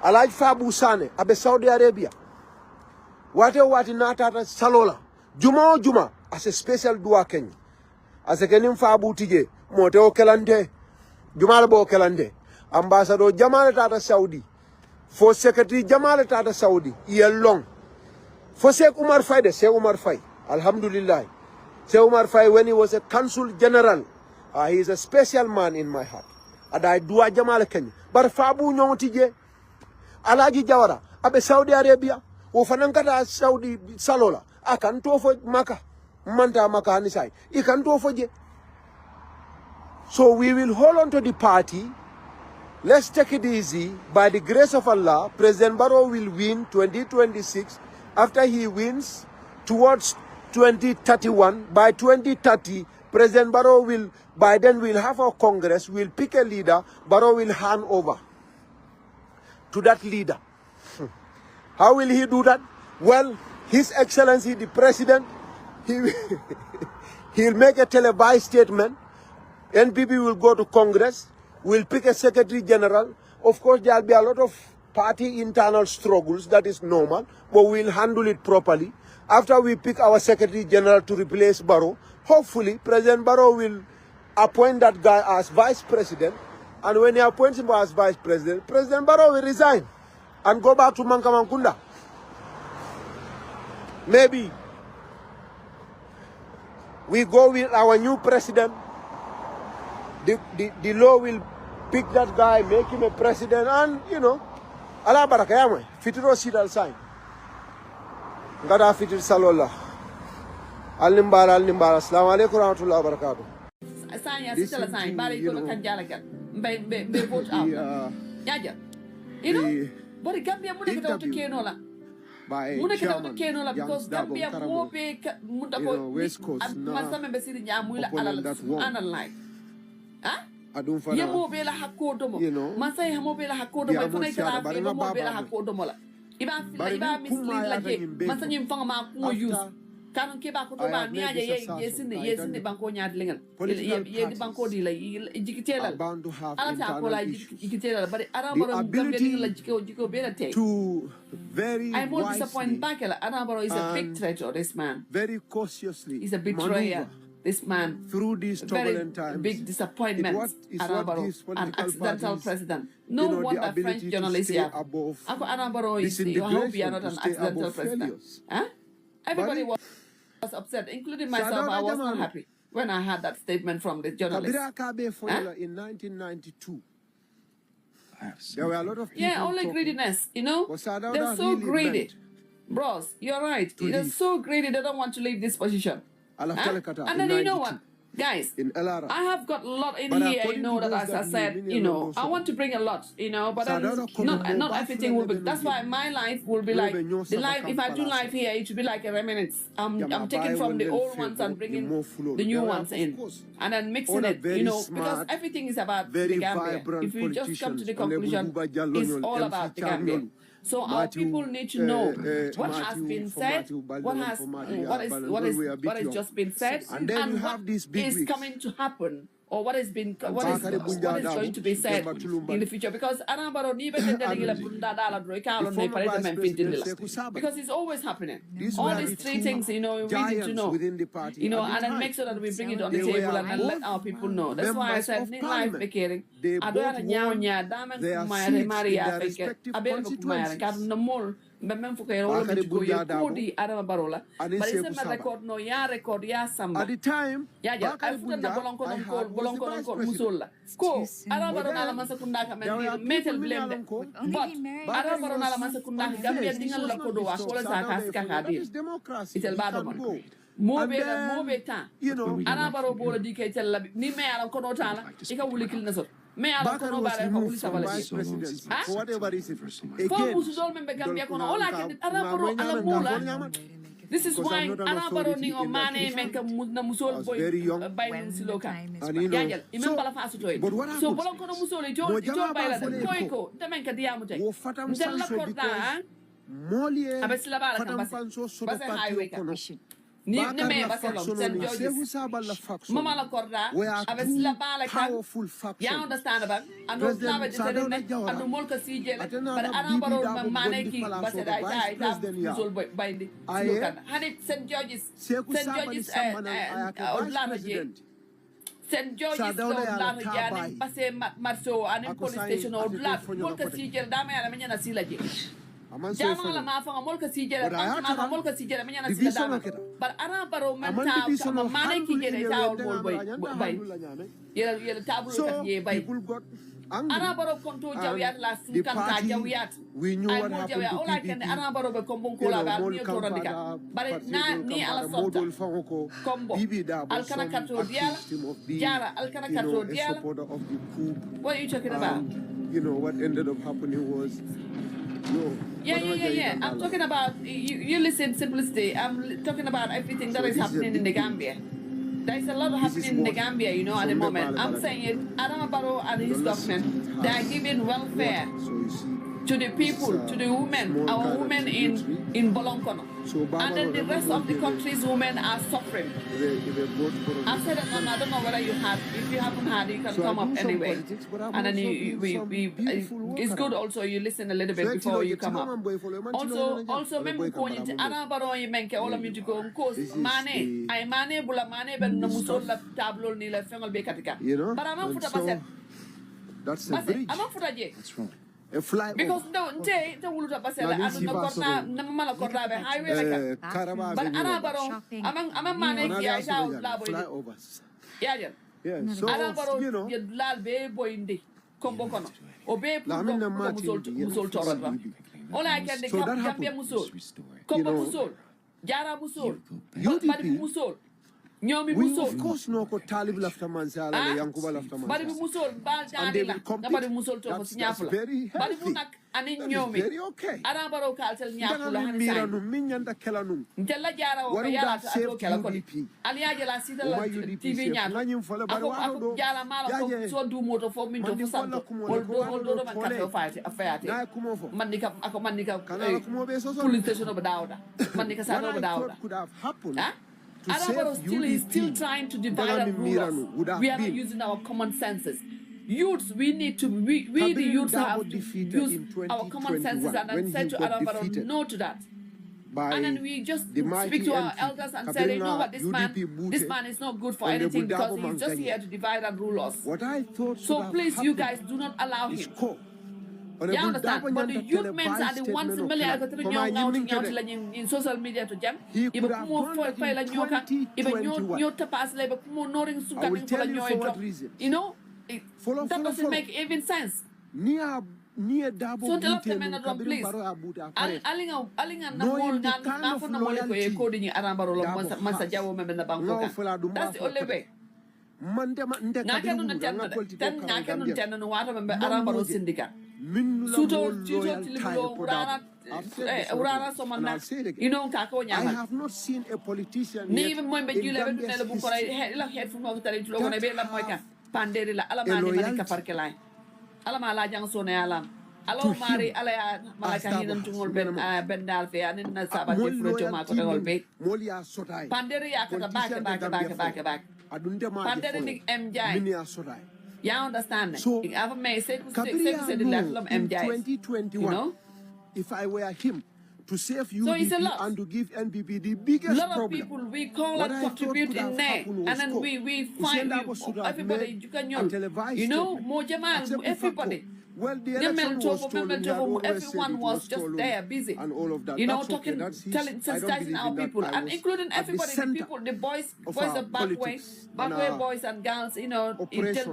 alaj fabu sane abe Saudi Arabia wati natata salola juma as a special dua kenya as a kenim fabu tije mote o kelante jumala bo kelante ambassador Jamal tata Saudi for secretary Jamal tata Saudi long for Sheikh Umar Faye alhamdulillah Sheikh Umar Faye when he was a consul general he is a special man in my heart and I dua Jamal Kenya but fabu nyotije alaji Jawara abe Saudi Arabia wo fanankata Saudi salola akan to fo maka manta maka hanisai ikan to fo je. So we will hold on to the party. Let's take it easy. By the grace of Allah, President Barrow will win 2026. After he wins towards 2031, by 2030, President Barrow will, by then we'll have our Congress, we'll pick a leader, Barrow will hand over to that leader. How will he do that? Well, His Excellency the President, he'll make a televised statement. NPP will go to Congress, will pick a Secretary General. Of course, there'll be a lot of party internal struggles, that is normal, but we'll handle it properly. After we pick our Secretary General to replace Barrow, hopefully President Barrow will appoint that guy as Vice President, and when he appoints him as Vice President, President Barrow will resign and go back to Mankamankunda. Maybe we go with our new president. The law will pick that guy, make him a president, and Allah barakayamwe. Fitiro sidal sign. Ngada fitir salola. Al-nimbara. Assalamu alaikum warahmatullahi wabarakatuh. Sign ya sign. Bari ko kanjala be vote out. Yaja. But the Gambia muna kita to kenola. Muna kita to kenola because Gambia mo be munda ko West Coast. Masame be sidi nyamula analyze. Ye mo bela hakodomo masay mo bela hakodomo ifuna itara fe mo bela hakodomo la iba mislead la je masanyim fanga ma ko use kanon ke ba ko to ba ni aja ye banko nyaad lengal ye di banko di la jikitela ala ta ko la jikitela bari arabaro gambe la jiko bela te I'm more disappointed bakela arabaro is a big traitor this man very cautiously he's a betrayer. This man, through these turbulent times, big disappointment, an accidental president. No wonder French journalists here. I hope you are not an accidental president. Huh? Everybody was upset, including myself. I was not happy when I heard that statement from the journalist. In 1992, there were a lot of people. Yeah, only greediness, They're so greedy. Bros, you're right. They're so greedy, they don't want to leave this position. And then you know what, guys, I have got a lot in here, that as I said, I want to bring a lot, but not everything will be. That's why my life will be like the life. If I do life here, it should be like a remnants. I'm taking from the old ones and bringing the new ones in, and then mixing it, because everything is about the Gambia. If you just come to the conclusion, it's all about the Gambia. So our people need to know what has been said, what is just been said, and what is coming to happen or what is going to be said in the future, because because it's always happening. All these three things, we need to know, and then make sure that we bring it on the table and let our people know. That's why I said life making. I don't at the time, this is why Arabaro ni o mane menka na musol boy bayin siloka. So bolon kono musol jo bayla koiko temenka diamu tek. Ndella korda abesla bala kan base highway kan. Ni me baselom sen Georges mama la korda abesla bala kan. Ya understand ba ando nabe de ando molka sije but Arabaro mane ki base dai musol boy bayindi siloka. Hani St. George's St. George's Lana Passe Marceau and police station or Black Molka Sigel Dame Alamana Silaji. Jamala Mafa Molka Sigel, Molka Sigel, Amana Sila, but Arabaro Manta Manaki get it out by Yellow tableau by Arabaro Conto Javiat last Kanta Javiat. We knew what happened to all I can Arabaro Combocola, but ni ala sota combo Alcana Dial Jara Alcana Dial. What are you talking about? What ended up happening was Yeah. I'm talking about you listen simplicity. I'm talking about everything that is happening in the Gambia. There's a lot happening in the Gambia, at the moment. I'm saying Adam Barrow and his government, they are giving welfare to the people, to the women, our women in Bolonkono. And then the rest of the country's women are suffering. I've said it, I don't know whether you have. If you haven't had, you can come up anyway. And then it's good also you listen a little bit before you come up. Also, member point, Ana Baro Menke, all of you to go, of course, Mane, I Mane, Bula Mane, but no Musola tablo nila Fengal Bekatika. But I'm not for the That's a bridge. I'm not for the That's wrong. A fly because the Wuluta Basela, I don't know, Namala Korda, highway. But Ana Baro, I'm a man, flyovers. Yeah. So, you lal be boindi, Combocono, obey Musul Torada. All I can the Gambia Musul, Combo Musul, Jara Musul, UDP Musul. We of course know what Talib after Mansala, Yankuba after Mansala. But Musul, Baldani, nobody Musul to Signafla. But if you not an in very okay. Arabaro Castle Nyakula, Minion the Kelanum. Jella Jara or UDP. Aliagala TV Nyan, Jala Malo, so do motor for me to Santo, although a fight, a fair. Mandika, police station of Dauda. Mandika Dauda could have happened. Arabaro is still trying to divide and rule us. We are not using our common senses. Youths, we need to, we the youths have to use our common senses and then say to Arabaro no to that. And then we just speak to our elders and say, you know what, this man is not good for anything because he's just here to divide and rule us. So please, you guys, do not allow him. You understand? But the youth men are the ones in social media to jam. Iba more for la nyoka, iba nyota pass labor, more noring sukan for la nyoka. That doesn't make even sense. So tell the men not please. Alinga na mol na for na mol ko e code ni arambaro mansa jawo me na banko. That's the only way. Nakanu tan no wata me arambaro syndicate. Suto tilibulo urana somana kako I have not seen a politician ni even mo be jule be tele bu ko la head fu mo tare tulo ne be la moyka panderi la alama ni man ka parke lay alama la jang so ne alam alo mari ala malaka hinam tungol ben dal fe anin na sabati fruto ma ko dol be panderi ya ka back Pantene MJ. You understand? So, in Kabria in 2021, you know? if I were him, to save So it's a UDP lot. and to give NPP the biggest lot of problem. people we call What and I thought contribute could in have there, happened was and then scope. we Hussein find Dabo should have everybody made you can a televised you know statement. more Jamal, Accept the everybody. fact, well, the The election was Meltovo, stolen. He had always said everyone it was just stolen there, busy. and all of that. You know, That's talking, okay. That's his, telling, I don't sensitizing believe our in that. people, I and was including at everybody, the people, the boys of the our back way, politics back and way our boys and girls, you know, operations.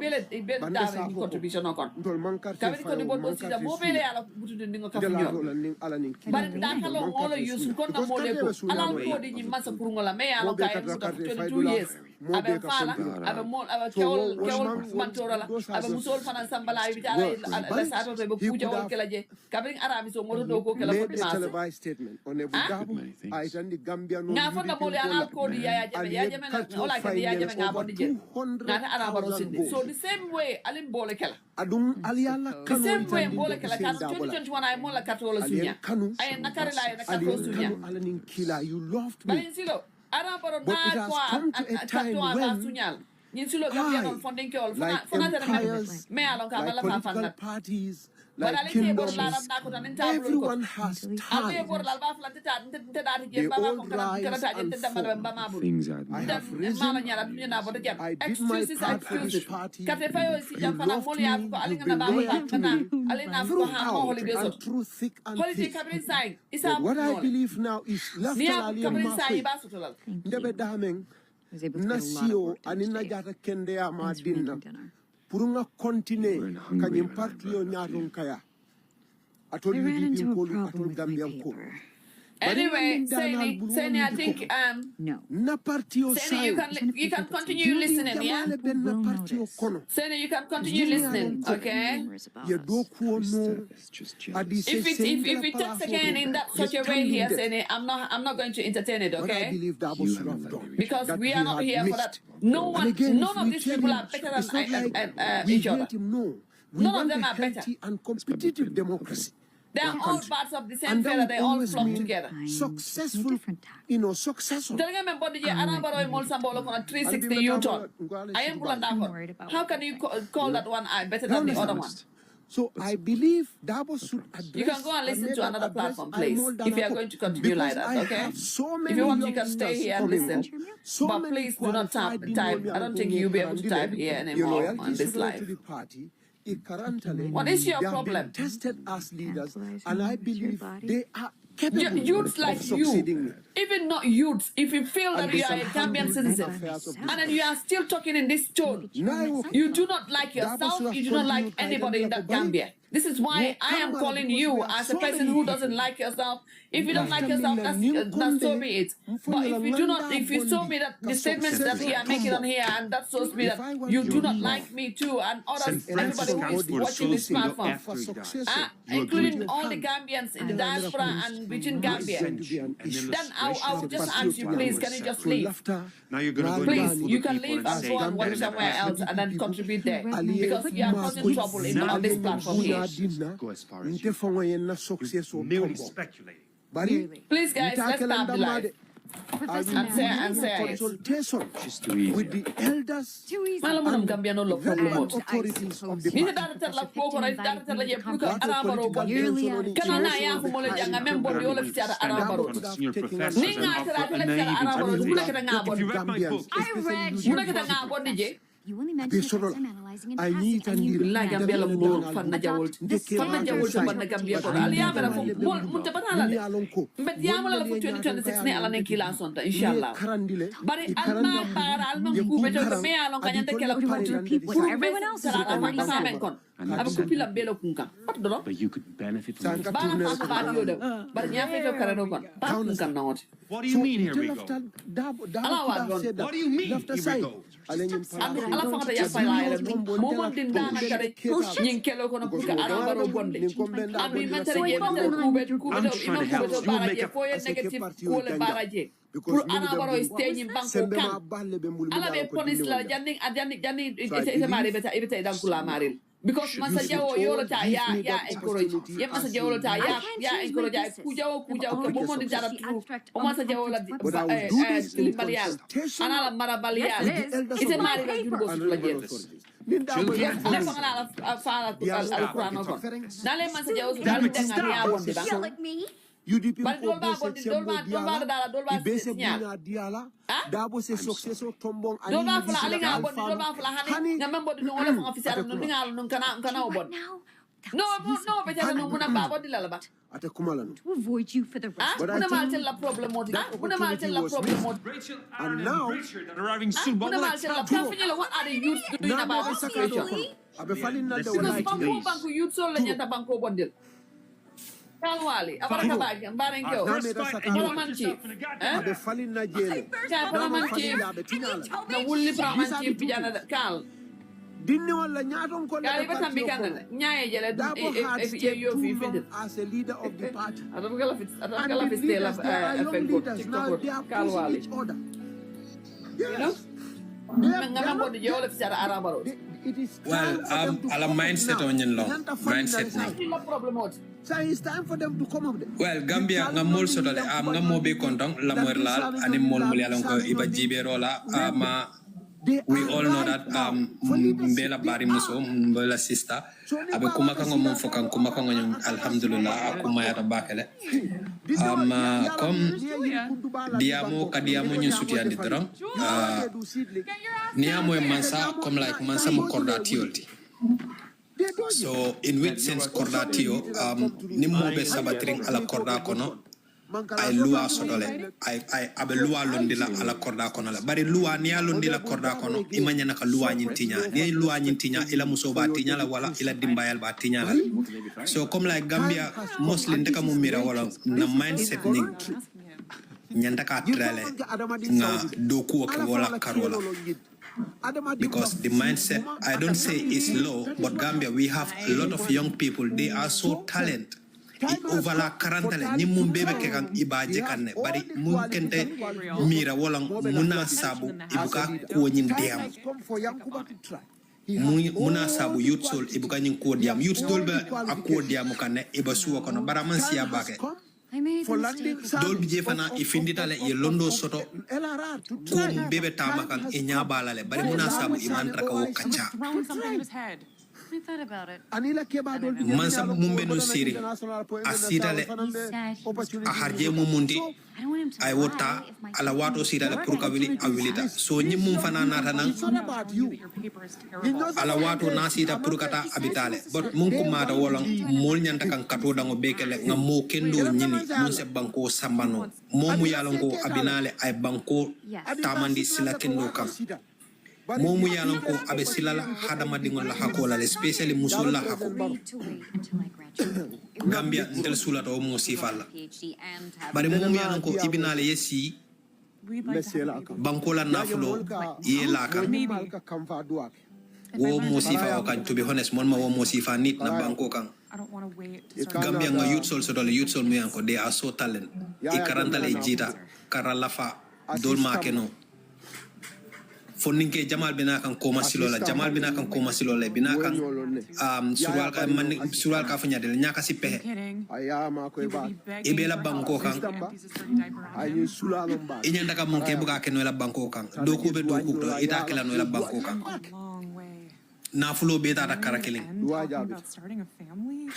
contribution on. Ndol mankar Kabiri te ko di fayo, bodo mankar sida te mobile suya. ala butude ndingo Ndela kafunyo. rola ning ala ning kila. Bari dakalo ngolo yusu konna Because mole ko kate suya ala no ko ya. di nyimma sa kurungola me ala Mobe kay kata muta kate 22 faidula. years Mobe abe ka fala kontinua. abe mol abe So kewol was mantora la those abe are musol fanan sambala yi ala words. ala sato be He puja could wol have kala je kabring arabi so moto do ko kala made foti a mas televised statement on a Dabo. I attend the Gambia no nga fanda mole ala ko di ya and ya he jame cut na ola off ka ya jame nga over bondi je ngata arabaro 200,000 sinde so the same way alim bole kala Adum aliala the kanu same way itandi bole ndo kala Hussein kan Dabo la. 2021 ay mola katola sunya Alien kanu. ay nakare la ay nakato Alien sunya kanu alanin killer. You loved bari me. silo arabaro But it na has ko come to a time kato aba when sunyal nyin silo gambia non fonding ke ol like fona tere empires, me alon ka like bala fa political fanga parties, but like ale ke bor la kingdoms, na ko tan tablo everyone has ale time. bor la ba fla tata da They je ba all ko kala rise ta je and tata fall. ba ma bu Things I I admire. have mala risen. nyala dunya na bodo jam I did my excuses part for this excuses party. kate fayo si You jam fana loved moli ya me. ko ali You've ngana been ba loyal fa to kana me ali na ko ha mo holiday so and through thick and holiday thin. kabrin sai isa But what I believe now is left niya ali kabrin sai mafi. ba su tolal Ndebe dameng was able to get a lot of nasio work done anina today. jata kende ya Thanks for making madinna. dinner. Purunga We're continue in hungry kanyim when I parti yo brought it up to nyaton you. kaya. Atol I ran UDP into a nkolu, problem atol with my Gambian ko. paper. anyway Danal bulu Seni I wani think diko. No. Na parti yo Seni you sayo. can continue listening yeah Jamale ben na Will parti yo notice. kono. Seni you can continue listening okay Rumors about Ye us. doku ono. It's just Adi jealous. se if sengela it takes pala again fodo. in that Ye such a way here standing Seni I'm not going to entertain it What I okay believe Dabo You should haven't have let me done. reach because that we he are not had here for missed. that no And one again, none if of we these tell people him, are better it's not like than we each other hate him, no. We None of want them a are better. healthy and competitive democracy. they are all country. parts of the same And that feather would they all always flock mean together successful, different tack. successful. Telling me body Arabaro and Molsambolo on a 360 U-turn. I am worried about How what can they you think. call that one better than the other one? So I believe Dabo should address. You can go and listen make to that another address platform, I please, more than if you are a going to continue like because that, I okay? have so many If you want, you can youngsters stay here and coming listen. up, so But many please do not type. qualified I don't think you'll be able to type here anymore on this to live. the party. Currently, What is your they have problem? been tested as leaders, Tantalizing and I with your believe body. they are capable Youths of like succeeding. you, even not youths, if you feel that And you they are a can handle Gambian the citizen, affairs of this and then you are still talking in this tone, Now, you do not like yourself, you do not like anybody in that Gambia. This is why I am calling you as a person who doesn't like yourself. If you don't like yourself, that's so be it. But if you do not, if you show me that the statements that you are making on here, and that shows me that you do not like me too, and others, everybody who is watching this platform, including all the Gambians in the diaspora and within Gambia, then I will just ask you, please, can you just leave? Now you're going to go Please, and you can leave and go and watch somewhere else and then contribute there. Because you are causing trouble on this platform here. go as far as you merely speculating. Please, guys, let's start the live. And say consultation Just too easy. with the elders Too easy. Malam mo Gambia no lo problem relevant mo. authorities of the Nini party. daratar la poko na daratar la jepu ka arabaro ko. Yearly Kana na ya ko mo le janga membo di ola fiara arabaro. Ninga tara tala fiara arabaro mula kita ngabon. If you read my book, I read Mula kita ngabon di je. You only mentioned it because I'm analyzing and I need passing, and you La Gambia la mo fan na jawol. Fan na jawol sa ban na Gambia ko. Ali ya mera fo mun ta batala de. Bet ya mo la fo 2026 ne ala ne kila sonta inshallah. Bari alma para alma ku beto ko me alon kanya te kala to repeat what everyone else has already said. Aba ku pila belo kunka. Pat do. but you could benefit from it. Bala fa ba yo do. Bari nya fe to kala do kon. Pat kunka not. What do you mean, here we go? What do you mean, here we go? Ala fa ta ya fa la mo mon din dana kare nyin kelo kono puka arabaro gonde ami mentare je mentare kube do ina kube do baraje fo ye negative ko le baraje pour arabaro steñi banko kan ala be police la janning janning ite mari beta dan kula maril Because Masajawo Yorota, encourage. Yeah, Masajawota, encourage. Kujawo, Bomon Jara through. Omasajawola, Limbalial, Anala Marabalial. It's a marriage university. Like me? UDP But Dolba Ibesebina Diala, Dabo se successo tombong Dolba for Alinga, Dolba for Honey, number the no officer, no but I don't know about the Lalaba. at a Kumalan. To avoid you for the rest But I tell a problem. And now, arriving soon. But what are the youth doing about this situation? I've been falling under the Because light. Banco youth soul and yet a Banco bundle. Kalwali, Abarakabag, and Barango, Parliament chief. I've been falling in jail. Parliament chief, the Woolly Parliament chief, Cal. Didn't know the Nyadon Calibatan began Nyaya Dabo had if stayed too long you as a leader of the party. I don't know if it's And the leaders, they are young leaders now, they are pushing each other. Yes. It is Well, ala mindset on yin long. Mindset na. So it's time for them to come up there. Well, Gambia nga mol sotale nga mo be kontong la moerlal ani mol mulyalong ko iba jiberola we all know that mbela bari muso mbela sister abe kumaka ngo mom fokan kumaka ngo nyum alhamdulillah akuma yata bakele comme diamo kadiamo nyu sutiandi dron niamo mansa comme like mansa mo kordatiolti. So in which sense kordatio nimmobe sabatring ala korda kono ay loi sodole ay abe loi londila ala korda kono la bari loi ni londila korda kono imanya naka loi nyintinya ni loi nyintinya ila musoba tinya la wala ila dimbayal ba tinya la. So comme like Gambia mostly ndeka mu mira wala na mindset ning nyanda ka trele na doku ke wala karola. Because the mindset, I don't say it's low, but Gambia, we have a lot of young people, they are so talented. Over la karantale, ni mumbebe kekang ibaje kanne, bari mukente mira walang muna sabu ibuka kuo nyim diam. Muna sabu youth soul ibuka nyim kuo diam. Youth dolbe a kuo diam kanne ibasuwa kono, baraman siya bake. Dolbi jefana ifinditale ye londo soto ko bebe tamakan e nyabalale bari muna sabu imantra ka wo kacha I thought about it. mansa mumbe no siri asitale a harje mumundi I don't want him to ay wota ala wato sitale pour ka wili awilita so nyim fana nata nan ala wato na sita pour kata abitale but mun ko mata wolon mol nyanta kan kato dango bekele ngam mo kendo nyini mun se banko sambano momu yalon ko abinale ay banko tamandi sila kendo kam momu yalon ko abe silala hadama dingol la hakola especially musul la hako Gambia ntel sula to mo sifala bari momu yalon ko ibinale yesi banko la nafulo ye la kan wo mo sifa o kan to be honest mon ma wo mo sifa nit na banko kan Gambia nga youth soul so dole youth soul mo yanko they are so talent e karantale jita karalafa dol ma keno Foninke Jamal bina kan koma silola Jamal bina kan koma silola bina kan sural ka fanya del nyaka si pehe ibela banko kan inyanda ka monke buka keno la banko kan do ko be do ko do ita kala no la banko kan na fulo be ta karakelin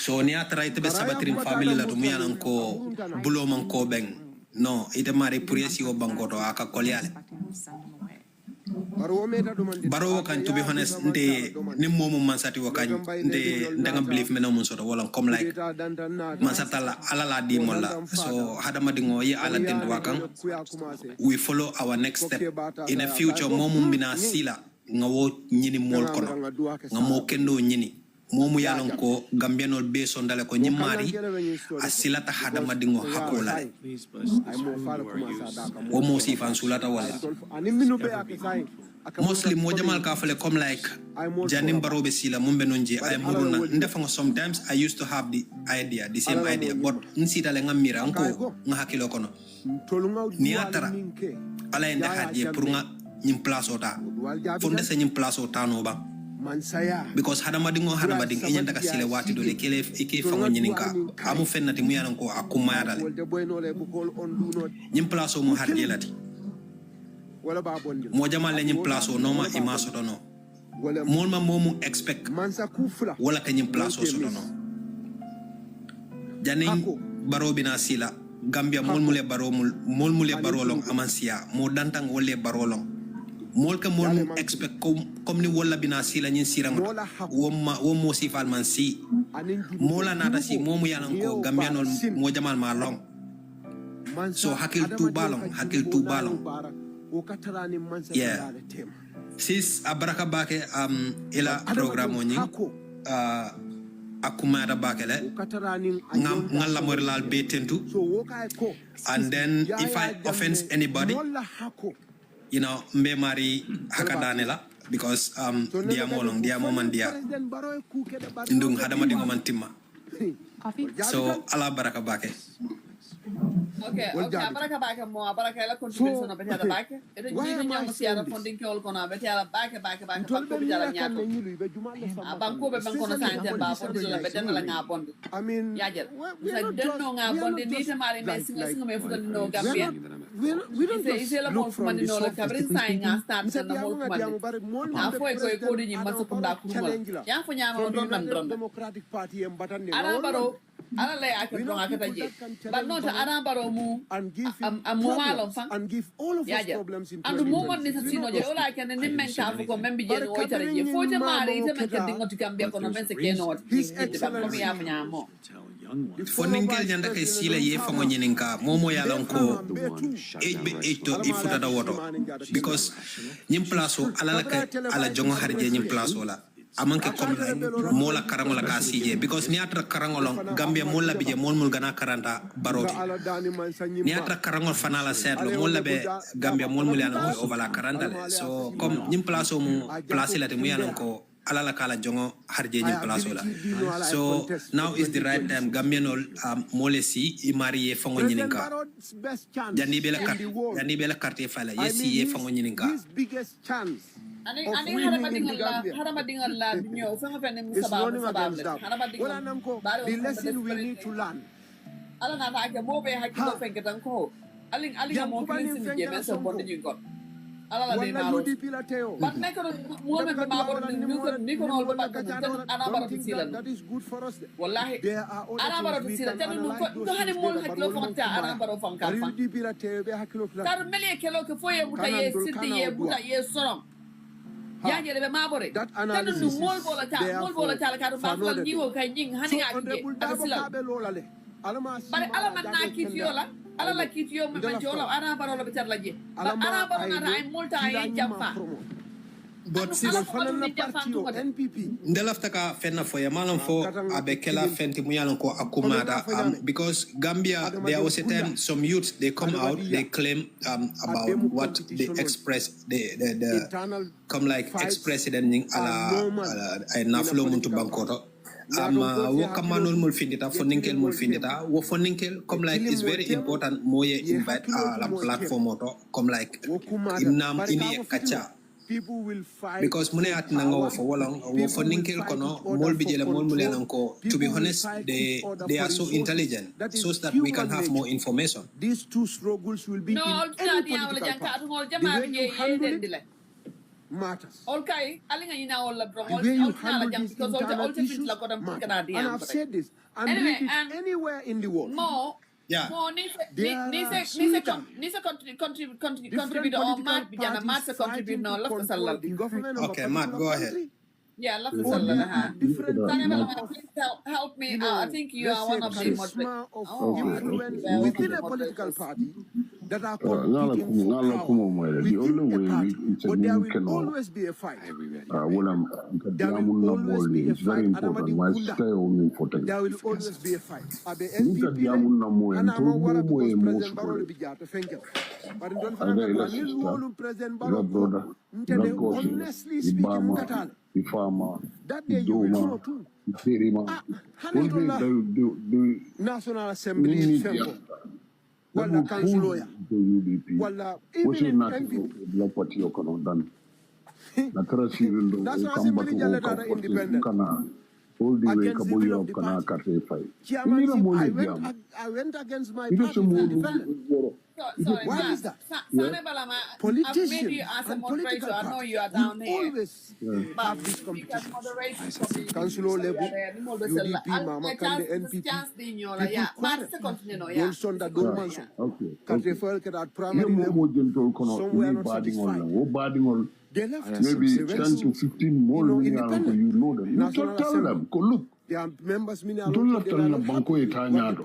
so ni atra ite be sabatrin family la to muyanan ko bulo man ko beng no ite mari puriesi o banko to aka kolyale baro kan to be honest nde ni momu mansati wakan nde ndanga believe mena mun soto wala comme like mansata la ala la di molla so hadama dingo ya ala tendu wakan we follow our next step in the future momu bina sila ngawo nyini mol kono ngamo kendo nyini momu yalon ko gambianol be sondale ko nyimari asilata hadama dingo hakola o mo si fan sulata wala mostly mo jamal ka fale comme like janim barobe sila mumbe nonje ay muruna ndefango sometimes I used to have the same idea but nsitale ngamira anko ngahakilo kono ni atara ala ende hadje pour nga nyim place ota fonde se nyim place ota no ba because hadamadingo hadamading enyanda ka sile wati do le kele ike fango nyininka amu fennati mu yanan ko akuma dale nyim place mo harjelati mo jamal le nyim place o noma e maso dono molma momu expect wala ka nyim place o sodono janin baro bina sila Gambia molmule barolong amansia mo dantang wolle barolong mol ka mol expect comme ni wala bina sila nyin sirang wo sifal man si mola nata si momu yalan ko Gambia nol mo jamal ma long so hakil tu balong yeah sis abaraka bake ila programo nyi akumada bakele ngalla morlal betentu and then if I offend anybody you know mbe mari hakadanela because dia man dia ndung hadama dingo man timma so ala baraka bake okay baraka bake mo baraka la contribution na beta bake eto jibe nyong siara funding ke ol kona beta bake ko bi jala nyato banko be banko na sante ba fondi la beta la ngabondi yajer sa denno ngabondi ni te mari me singa me fudan no Gambia we don't say la mo fumani no la kabrin sai nga start na mo fumani a foi ko di nyimma so kunda kuruma ya fo nyama don democratic party en batande ala baro ala le akata don akata je but not ara baro mu amu malo fan and give all of us problems in and mo man ni sino je ola kan ni men ka ko men bi je no itare je fo je mari te men ka dingo to Gambia ko no men se ke no his excellency foninkel nyanda kay sila ye fango nyininka momo yalan ko ejbe ejto ifuta da woto because nyim place ala jongo harje nyim place la amanke comme mola karangola ka sije because ni atra karangolong Gambia mola bije mol gana karanta baroti ni atra karangol fanala setlo mola be Gambia mol yana ko ovala karanta le so comme nyim place mu place la te mu yana ko alala kala jongo harje nyim place la so now is the right time Gambianol mole si I marié fango nyininka jandi bela carte fala yesi ye fango nyininka ani harama dingal la ñew fa nga fene sabab harama dingal the lesson we need to learn ala na ta mo be hakko fenke tan ko ali mo kilin sin je men so bonde ñu ko ala la de na UDP la teo but ne ko mo be ma bo ni ko no ba tan ana bara silan that is good for us wallahi ana bara silan tan ko hani mo hakko fa ana bara fa kan fa UDP la teo be hakko tar mele kelo ko foye buta ye sidde ye buta ye sorom ya jere be mabore tan du mol bola ta ka do ma ko jiwo kay jing hani ga ke asila bare ala man na kitiola ala la kitio me jola ana barola be tar la je ana barona ra ay multa ay jamfa but si NPP ndelafta ka fenna fo ya malam fo abe kala fenti mu yalan ko akumada because Gambia there was a time some youth they come out they claim about what they express the come like ex-president ala ay naflo muntu bankoto wo kamanol mul findita foninkel mul findita wo foninkel come like is very important moye invite la platform auto come like inam ini kacha people will fight because mune at nango for wolong wo foninkel kono mol bijele mol mulen ko to be honest they are so intelligent so that we can have more information these two struggles will be in any political matters okay alinga ina wala bro all na jam because all the fit la ko dam Canada and I've said this and anyway, anywhere in the world more yeah mo ni se contribute or mat bijana mat se contribute no la salal okay Matt go ahead yeah la salal help me I think you are one of the influence within a political party that are competing for power within a party, but there will always be a fight. There will always be a fight. There will always be a fight. Abe NPP and I'm aware because President Barrow Bijata, thank you. But in don't forget, President Barrow, honestly speaking, that day you will know too. National Assembly in February. Wala council lawyer. Wala even in NPP. That's why I'm saying independent. All the way Against the will of the party. Chairmanship, I went against my party and defended. Sorry, Why is that? I've made you as a moderator. I know you are down here. Always have this competition. Councilor level, UDP, Mama Kande, NPP. People don't son that don't mention. Country folk at primary level, somewhere not satisfied. They left maybe 10 to 15 more you know them. You just tell them, go look. There are members don't let them banko etanya.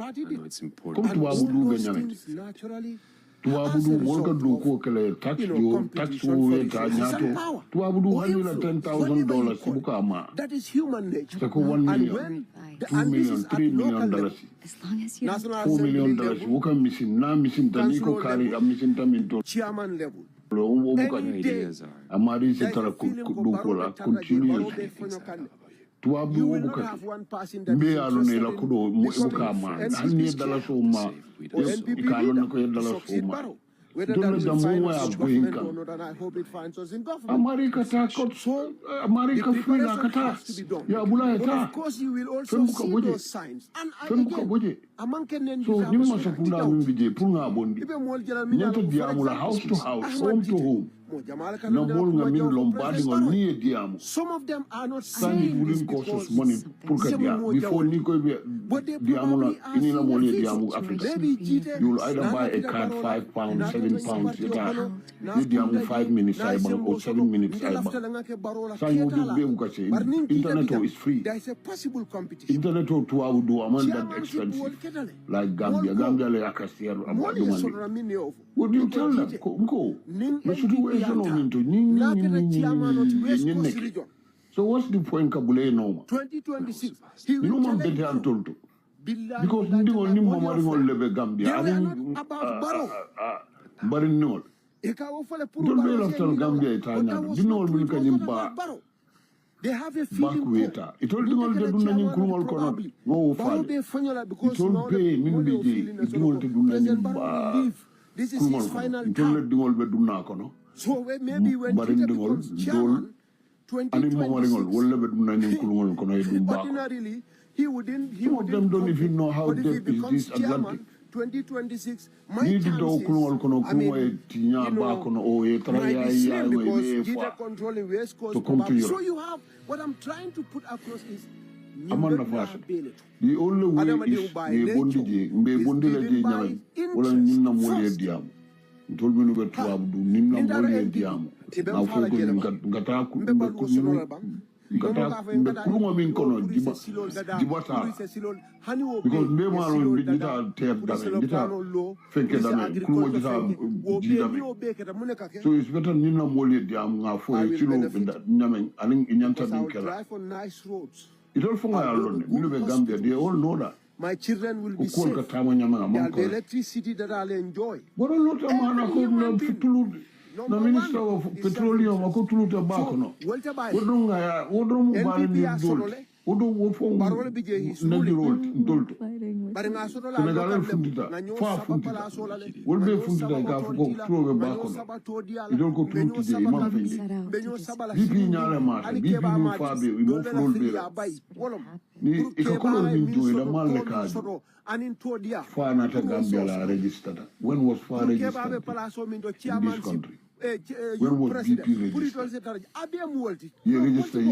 It's important. Come to Abudu things naturally. To Abudu, Molka Duko Kele, tax you, tax you, Tanyato. To Abudu, $110,000, Bukama. That is human nature. Take 1 million, when 2 million, $3 million. As long as you $4 million. Wuka missing, now missing Taniko Kari, I'm missing Taminto. Chairman level. Any day, Amari Setara Kudukola continuously. To Abu Buka, be alone la Kudo, Mukama, and near Dalasoma, Dalasoma. Whether Don't that let will them find know us where in I'm going. government or not, and I hope it finds us in government. America takot so America The free na preparation has to kata be done. ya bula But eta of course, you will also Fembuka see boje. those signs. And Fembuka boje. again, among Kenyan so nimma sakunda mbije punga bondi nyanta diamula house to house home to home na bolga min lombadi ngol ni diamu some of them are not sani saying this bulin costs because money pulka dia before ni ko be but they diamula probably are ini la mole seeing diamu the Africa fix. Maybe Gitteh, you will either Nana buy a Gitteh card Barola, 5 pounds Nana 7 Gitteh pounds Gitteh ita Barola, ni diamu 5 minutes Nana I bang or 7 minutes I Nana bang Barola, sa you do Ketala. be ukase But nin Gitteh internet Gitteh, is free there is a possible competition. internet to do among that Chairmanship will expensive Ketale. like Gambia le akasier Money is abadumani sort of mini of. what do you tell them ko the situation of into so what's the point kabule no 2026 he you will know man challenge better you. told Billahi because billahi ndi on ni taala, mama ngol lebe Gambia they were not about Barrow. bari nol Ikawo fale puru don't Barrow be say after ni Gambia nawa. itanya But that was dino not ol true. bil It was kanyim not ba about Barrow. They have a back feeling waiter it all dingol de dunna nyin kulmol kono Barrow wo faade be fanyola because it all now pay min money of beje feeling is dingol te dunna President nyin Barrow ba will leave. This is his final it all term. dingol be dunna kono So maybe when Bari Gitteh dingol becomes chairman, ani mama ngol 2026, wolle be dunna nyin kulmol kono e dum ba ordinarily, he wouldn't Some of them don't even know how but if he deep is becomes this Atlantic. chairman, 2026, my Need to chances, kulmol kono I mean, kumo tinya ba kono o e might be slim because e Gitteh controlling West Coast. to come to Europe. So you have, what I'm trying to put across is, Amanda Fashion. The only way is me bondi je me bondi la je nyame wala nyinna mo le diam tol mi no be tuab du nyinna mo le diam na fo ko ngata ku ngata kulunga min kono dibata because me ma ron bi dita ter dame dita fenke dame kulunga dita jidame so it's better nyinna mo le diam nga fo e chilo nyame anin nyanta din kala it all from alone me no be Gambia they all know that my children will be safe. The electricity that I'll enjoy. But a lot of man are going to Tulu. The Minister of Petroleum, I go to the back. No, what don't buy Odo from Nadi Road, Senegal Fundita, far Fundita, will be Fundita Gafu, throw a back. You don't go through today, Imam Fendi. BP Nyalama, BP Fabi, we move flow bill. If a color into it, a Malaka, far not a Gambia registered. When was far registered in this country? When was BP registered? You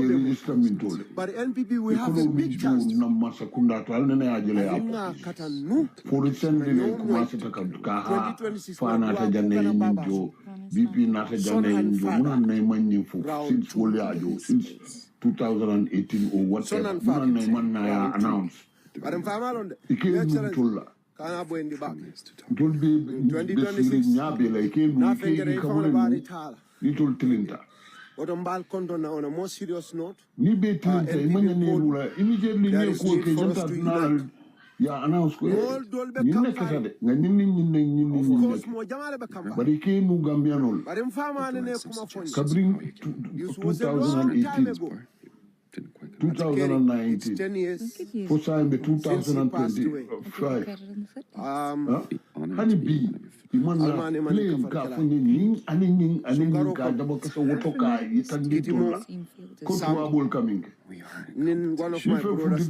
register me told. But NPP we have a big chance. For the same day, Kumasa Kaha, Fanata Jane, BP Nata Jane, Muna Naiman since Woliajo, since 2018 or whatever. Muna Naiman announced. But I'm on the came Canabo in the back. Don't be 2026. Little Tilinta. But on Balcondon on a more serious note, immediately there is need for us to unite. Yeah, announce Of course, Mojamale Beckham. but he came to Gambianol. But in Farmer and Kabring this was a long time ago. 2019. It's 10 years. For time 2025. Honey bee. Imana plane ka funyi ning aning ka dabo kasa wotoka itandi tola. Kotu abol coming. Nin one of my brothers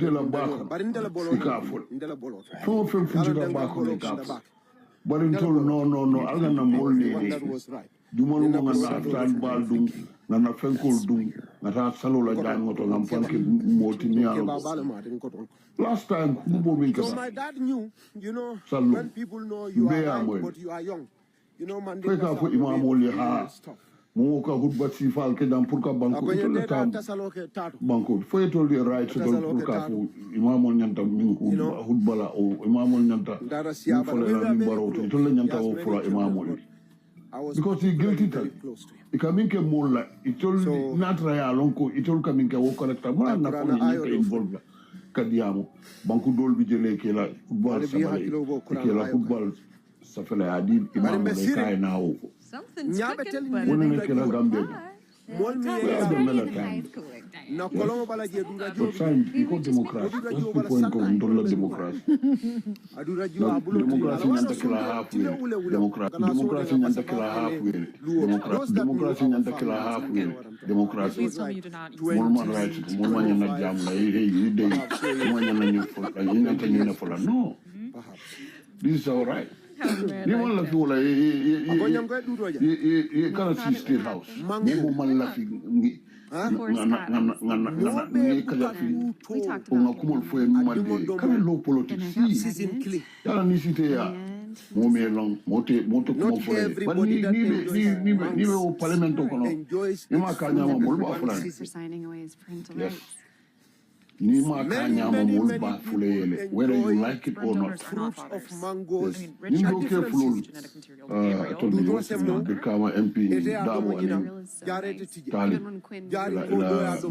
But in the careful. From Fujita Bako le caps. But in told no, I'm gonna mold that was right. Dumon stand baldum, Nana Fenkol dum, Nata Salola Jangot on Funky Mortinian. Last time, so my dad knew, when people know you are right, but you are young. Mandela for Imam Oli Moka good but si falke dan purka banko to le tam banko fo to le right to purka fu imamol nyanta min hudbala o imamol nyanta fo le min baro to le nyanta o fo imamol because he guilty tal ikaminke molla itol natra ya lonko itol kaminke wo correcta ma na ko ni involve kadiamo banko dol bi jele ke la football ke la football ça fait la adib imamol kay na o Something's cooking, but when I can Gambia. Na kolongo bala je dura jo iko democracy democracy democracy nyanta kila hafu democracy nyanta kila hafu democracy nyanta kila hafu democracy mulman right mulman nyana jamla hey day mulman nyana nyofola nyanta nyana fola no this is all right. Ni man la fi wala ye kana si state house mo man la fi ni ni kaja fi on akumol fo en malde kana low politics si yala ni cité ya mo me long moto ko fo ni o parlemento kono ni ma kanya mo mo ba fula ni ma kanya mo mo ba fulele whether you like it or not fruits of mangoes ni do careful to the kama MP damo and jari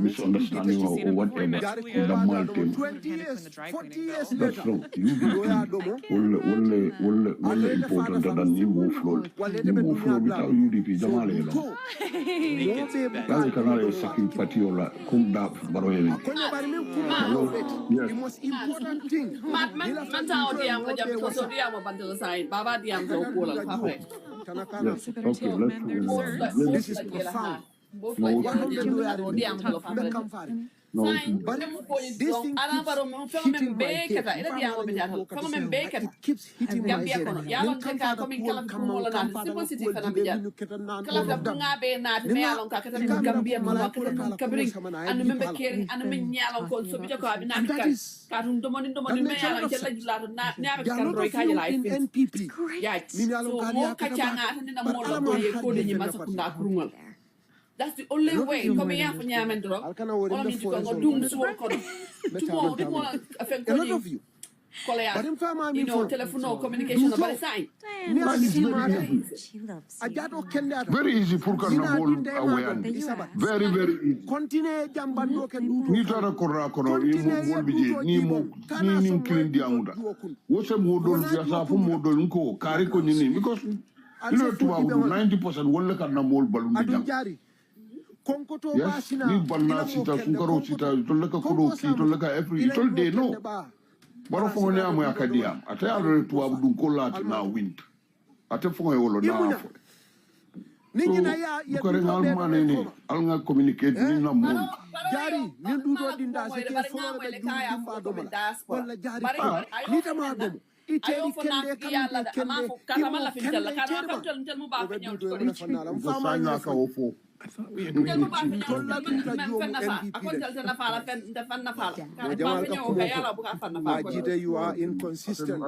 misunderstanding or whatever the maltem 20 years 40 years that's later wrong will important than you move forward without UDP jamale lo yani kanale sakin patiola kum da baroye the most important thing. This is profound. But this thing keeps hitting my head. That's the only way. Come here for Nyamendro. All me to go doom this work on. Tomorrow, affect a lot of you. Telephone communication about the sign. Very easy for Carnival away. Very easy. Continue jambando can do. Ni tara korra kono ni clean diamuda. What's a model ya fu model ko kari ko ni because you know to 90% wala kan na mol balun di yes, ni banna sita sunkaro sita tolaka kuro ki tolaka every tol day no. Baro fo ne amu akadia. Ate alo to abdun kolati na wind. Ate fo yolo na fo. Ninyi na ya kare ngal mane ni al nga communicate ni na mo. Jari ni du do dinda se ke fo na be dimba do wala jari ni tama do iteri kende kende kama la fitala kana tel mu ba fa nyaw ko fama na ka ofo. Gitteh, you are inconsistent.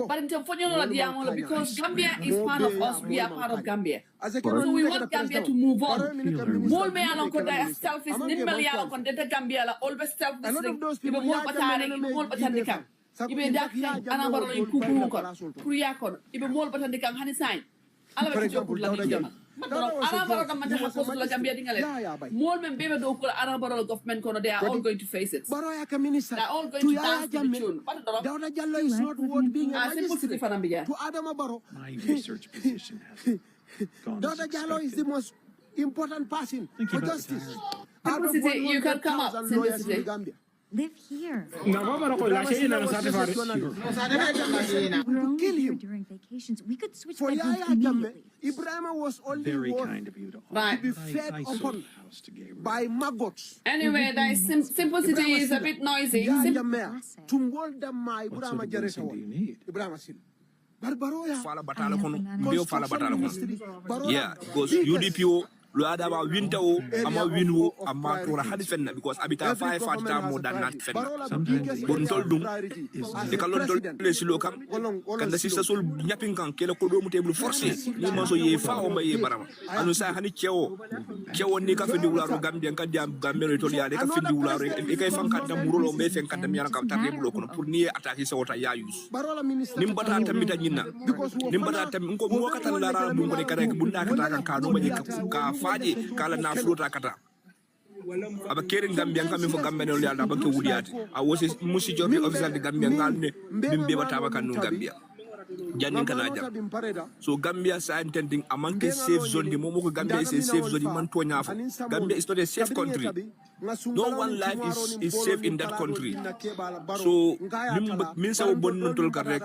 But in California, because Gambia is part of us, we are part of Gambia. So we want Gambia to move on. More me along con that selfish, nimble along con that Gambia, always selfish. Even more batari, even more batandicam. Even that another in Kuku, Kuriakon, even more batandicam, honey sign. For example, Arabaro government has to la Gambia dingale. More men baby do ko Arabaro government kono they are all going to face it. Baro ya minister. They are all going to dance to the tune. Dawda Jallow is not worth being a magistrate. To Adama Barrow. My research position has gone Dawda Jallow is the most important person for justice. Simplicity, you can come up. Simplicity. Live here. Na baba na ko la shay na sa tafare. We're only here during vacations. We could switch bedrooms immediately. Ibrahim was only very worth kind of you to Right. be fed upon by maggots. Anyway, that is simplicity is a bit noisy. Tungol da mai Ibrahim Jaretawa. Ibrahim Sil. Barbaroya. Fala batala kono. Bio fala batala kono. Yeah, because UDP lo adaba winter o ama winu ama tora hadi fenna because abita 5 fata mo dan not fenna bon tol dum de kalon tol le silo kam kan da sista sol nyapin kan kele ko do mu tebul forcé ni man so ye fa o ma ye barama anu sa hani cewo ni ka fe di wularo Gambia kan diam Gambia tol ya de ka fe di wularo e kay fan kan da murulo be fen kan da mi kam tarde bulo kono pour ni attaquer sa wota ya yus nim bata tamita nyina nim bata tam ko mo katan lara bu ko de kare bu ndaka kan ka no ma ka faji kala na flota kata aba kering Gambia kam fo Gambia no yalla ba ke wudiyati a wosi musi jobi official de Gambia ngalne bimbe bataba kan no Gambia jannin kana jam so Gambia sa intending amanke safe zone di momo ko Gambia is a safe zone man to nyafo Gambia is not a safe country. No one life is safe in that country. So min sa bon non tol karek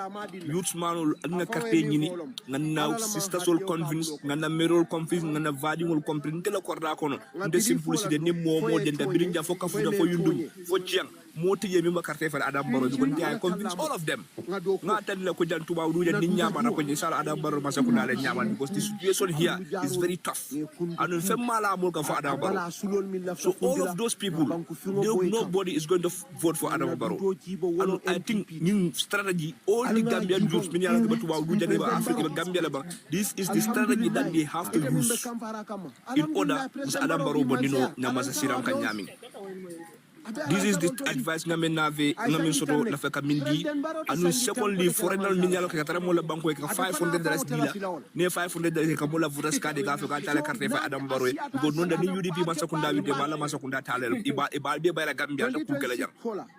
youth manul na carte ñini ngana sister sol convince ngana merol convince ngana vadingol comprendre la korda kono de simplicité ni momo de birinja fo kafu da fo yundum fo ciang moti yemi ma carte fa Adam Barrow ko ndey convince all of them nga tan la ko jan tuba du de nit ñama na ko ni sala Adam Barrow ma sa ko dale ñama because the situation here is very tough and fe mala mo ka fo Adam Barrow. So all of those people, nobody is going to vote for Adam Barrow. And I think new strategy, all the Gambian youths, this is the strategy that they have to use in order to Adam Barrow Bonino Namasa Siram Kanyami. This is the advice ngamen nave ngamen soto na feka mindi anu secondly foreigner minyalo ka tara mo la banko ka $500 dila ne $500 ka mo la voter card ka feka tala carte fa Adam Barrow go non da ni UDP ma sakunda wi de bala ma sakunda talel iba be bayla Gambia da ku kala jam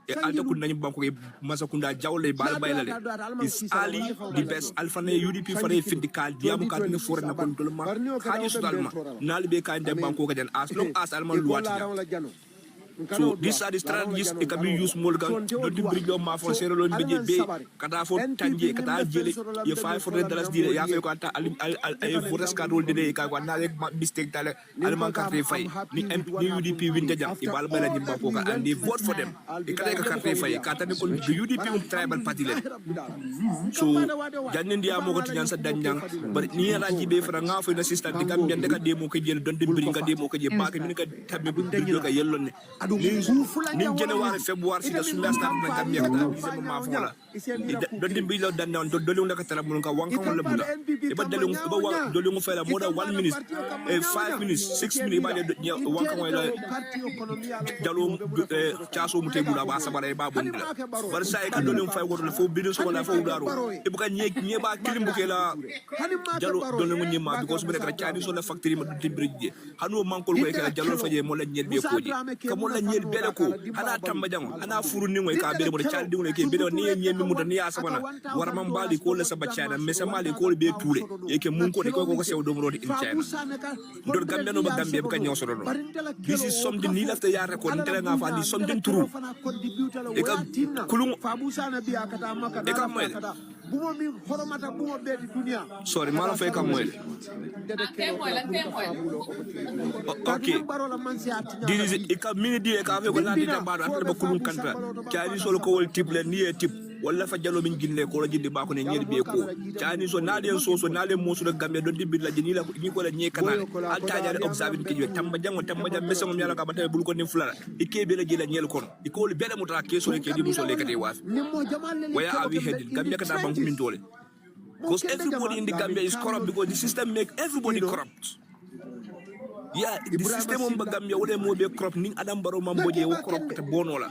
e alta kun nañu banko ma sakunda jawle bala bayla le is ali the best alpha ne UDP fa ne findikal diamu ka ne foreigner kon dolma haji sudalma nalbe ka ndem banko ka den as long as alman luwati. So these are the strategies that can be used more than don't bring your mouth for zero loan be kata for tanje kata jele ye $500 dile ya fe ko ata al votes card de ka ko na mistake dale al man carte fay ni UDP winde jam e bal bala jimba ko ka and they vote for them e kata ka carte fay kata ne ko UDP tribal party le so jannen dia mo ko tiyan sa danjang bar ni ra jibe fra nga fo na sister de Gambia de ka demo ko jele don de bring ka demo ko je ba ka min ka tabbe bu de ka yellone nin January February sida sunda start na Gambia kata December ma fola don dimbi lo dan don dolu la kata mun ka wanka wala buda e ba dolu mo fela more than 1 minute 5 minutes 6 minutes ba de wanka wala dalo chaso mu te buda ba sabara e ba bondila bar sai ka dolu fay woto la fo bidu so wala fo daro e bu ka nye ba kilim bu ke la dalo mo nyima because bu ka chaani so la factory ma du bridge hanu mankol ko e ka dalo faje mo la nyel be koji ka mo la nyel bele ko ana tamba jango ana furu ni ngoy ka bele mo chaal di ngoy ke bele ni nyemi mu ni asabana war man bali ko la saba chana mesa mali ko be toure e ke mun ko de ko sew do rodi in China ndor Gambia no ba Gambia ka nyaw so do this is something ni lafta ya record ndela nga fa ni something true e ka kulum e ka moy sorry mala fay ka moy okay this is e ka minidi e ka fe ko landi tambado ante ba kulum kanta kaani solo ko wol tip le ni e tip wala fa jalo min ginne ko la jindi ba ko ne nyeri be ko kaani so naade so naade mo so Gambia don dibbi la jini la ni ko la nye kanal alta jaade observing ke tamba jam messam yalla ka batay bul ko ni fulara e ke be la jila nyel kon e ko le bele muta ke so ke di muso le kete waaf waya are we headed Gambia ka da banku min dole because everybody in the Gambia is corrupt because the system make everybody corrupt. Yeah, the system on Gambia wole mo be crop ning Adam Barrow mamboje wo crop te bono la.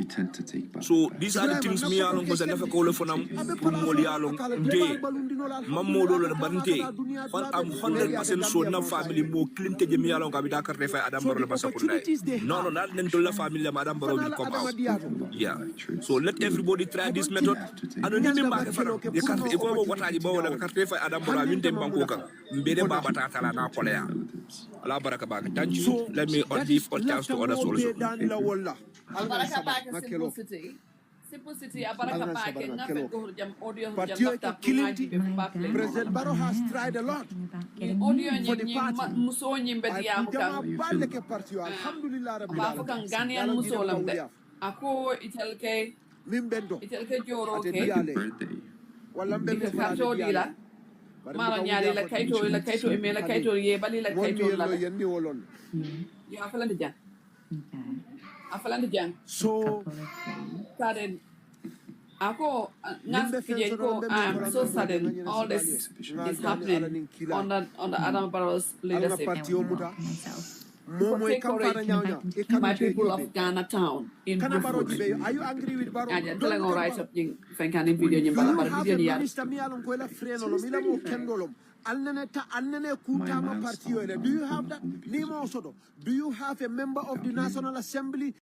So these are the things me along cause I never call for them pour moli along day. Mammo lo le bante. I'm 100% sure na family mo clean te me along kabita carte fa Adam Barrow le basa kunai. No, not then to la family Adam Barrow will come out. Yeah. So let everybody try this method. And when you back for them, you can't go what I bow la carte fa Adam Barrow win dem banko kan. Mbede baba ta tala na kolea. Allah baraka baka. Thank you. Let me give a chance to others also. Abaraka baka simplicity. Simplicity, abaraka baka ngafet ko jam audio jam laptop ngaji President Barrow has tried a lot audio for the ni party. muso nyimbe diam kan Baleke party alhamdulillah rabbil ba fa kan ganian muso lamde ako itelke mimbendo joro ke wala mbendo ka to dila mala nyaari la kayto e la kayto ye bali la kayto la yenni wolon ya afalande jang afalande jang so sudden ako naskije ko I'm so sudden all this is happening on the Adam Barrow's leadership. My people of Ghana town in Brooklyn. Are you angry with Barrow? I'm telling all right up in Fenkani video ni bala video ni ya. Do you have that? Do you have a member of the National Assembly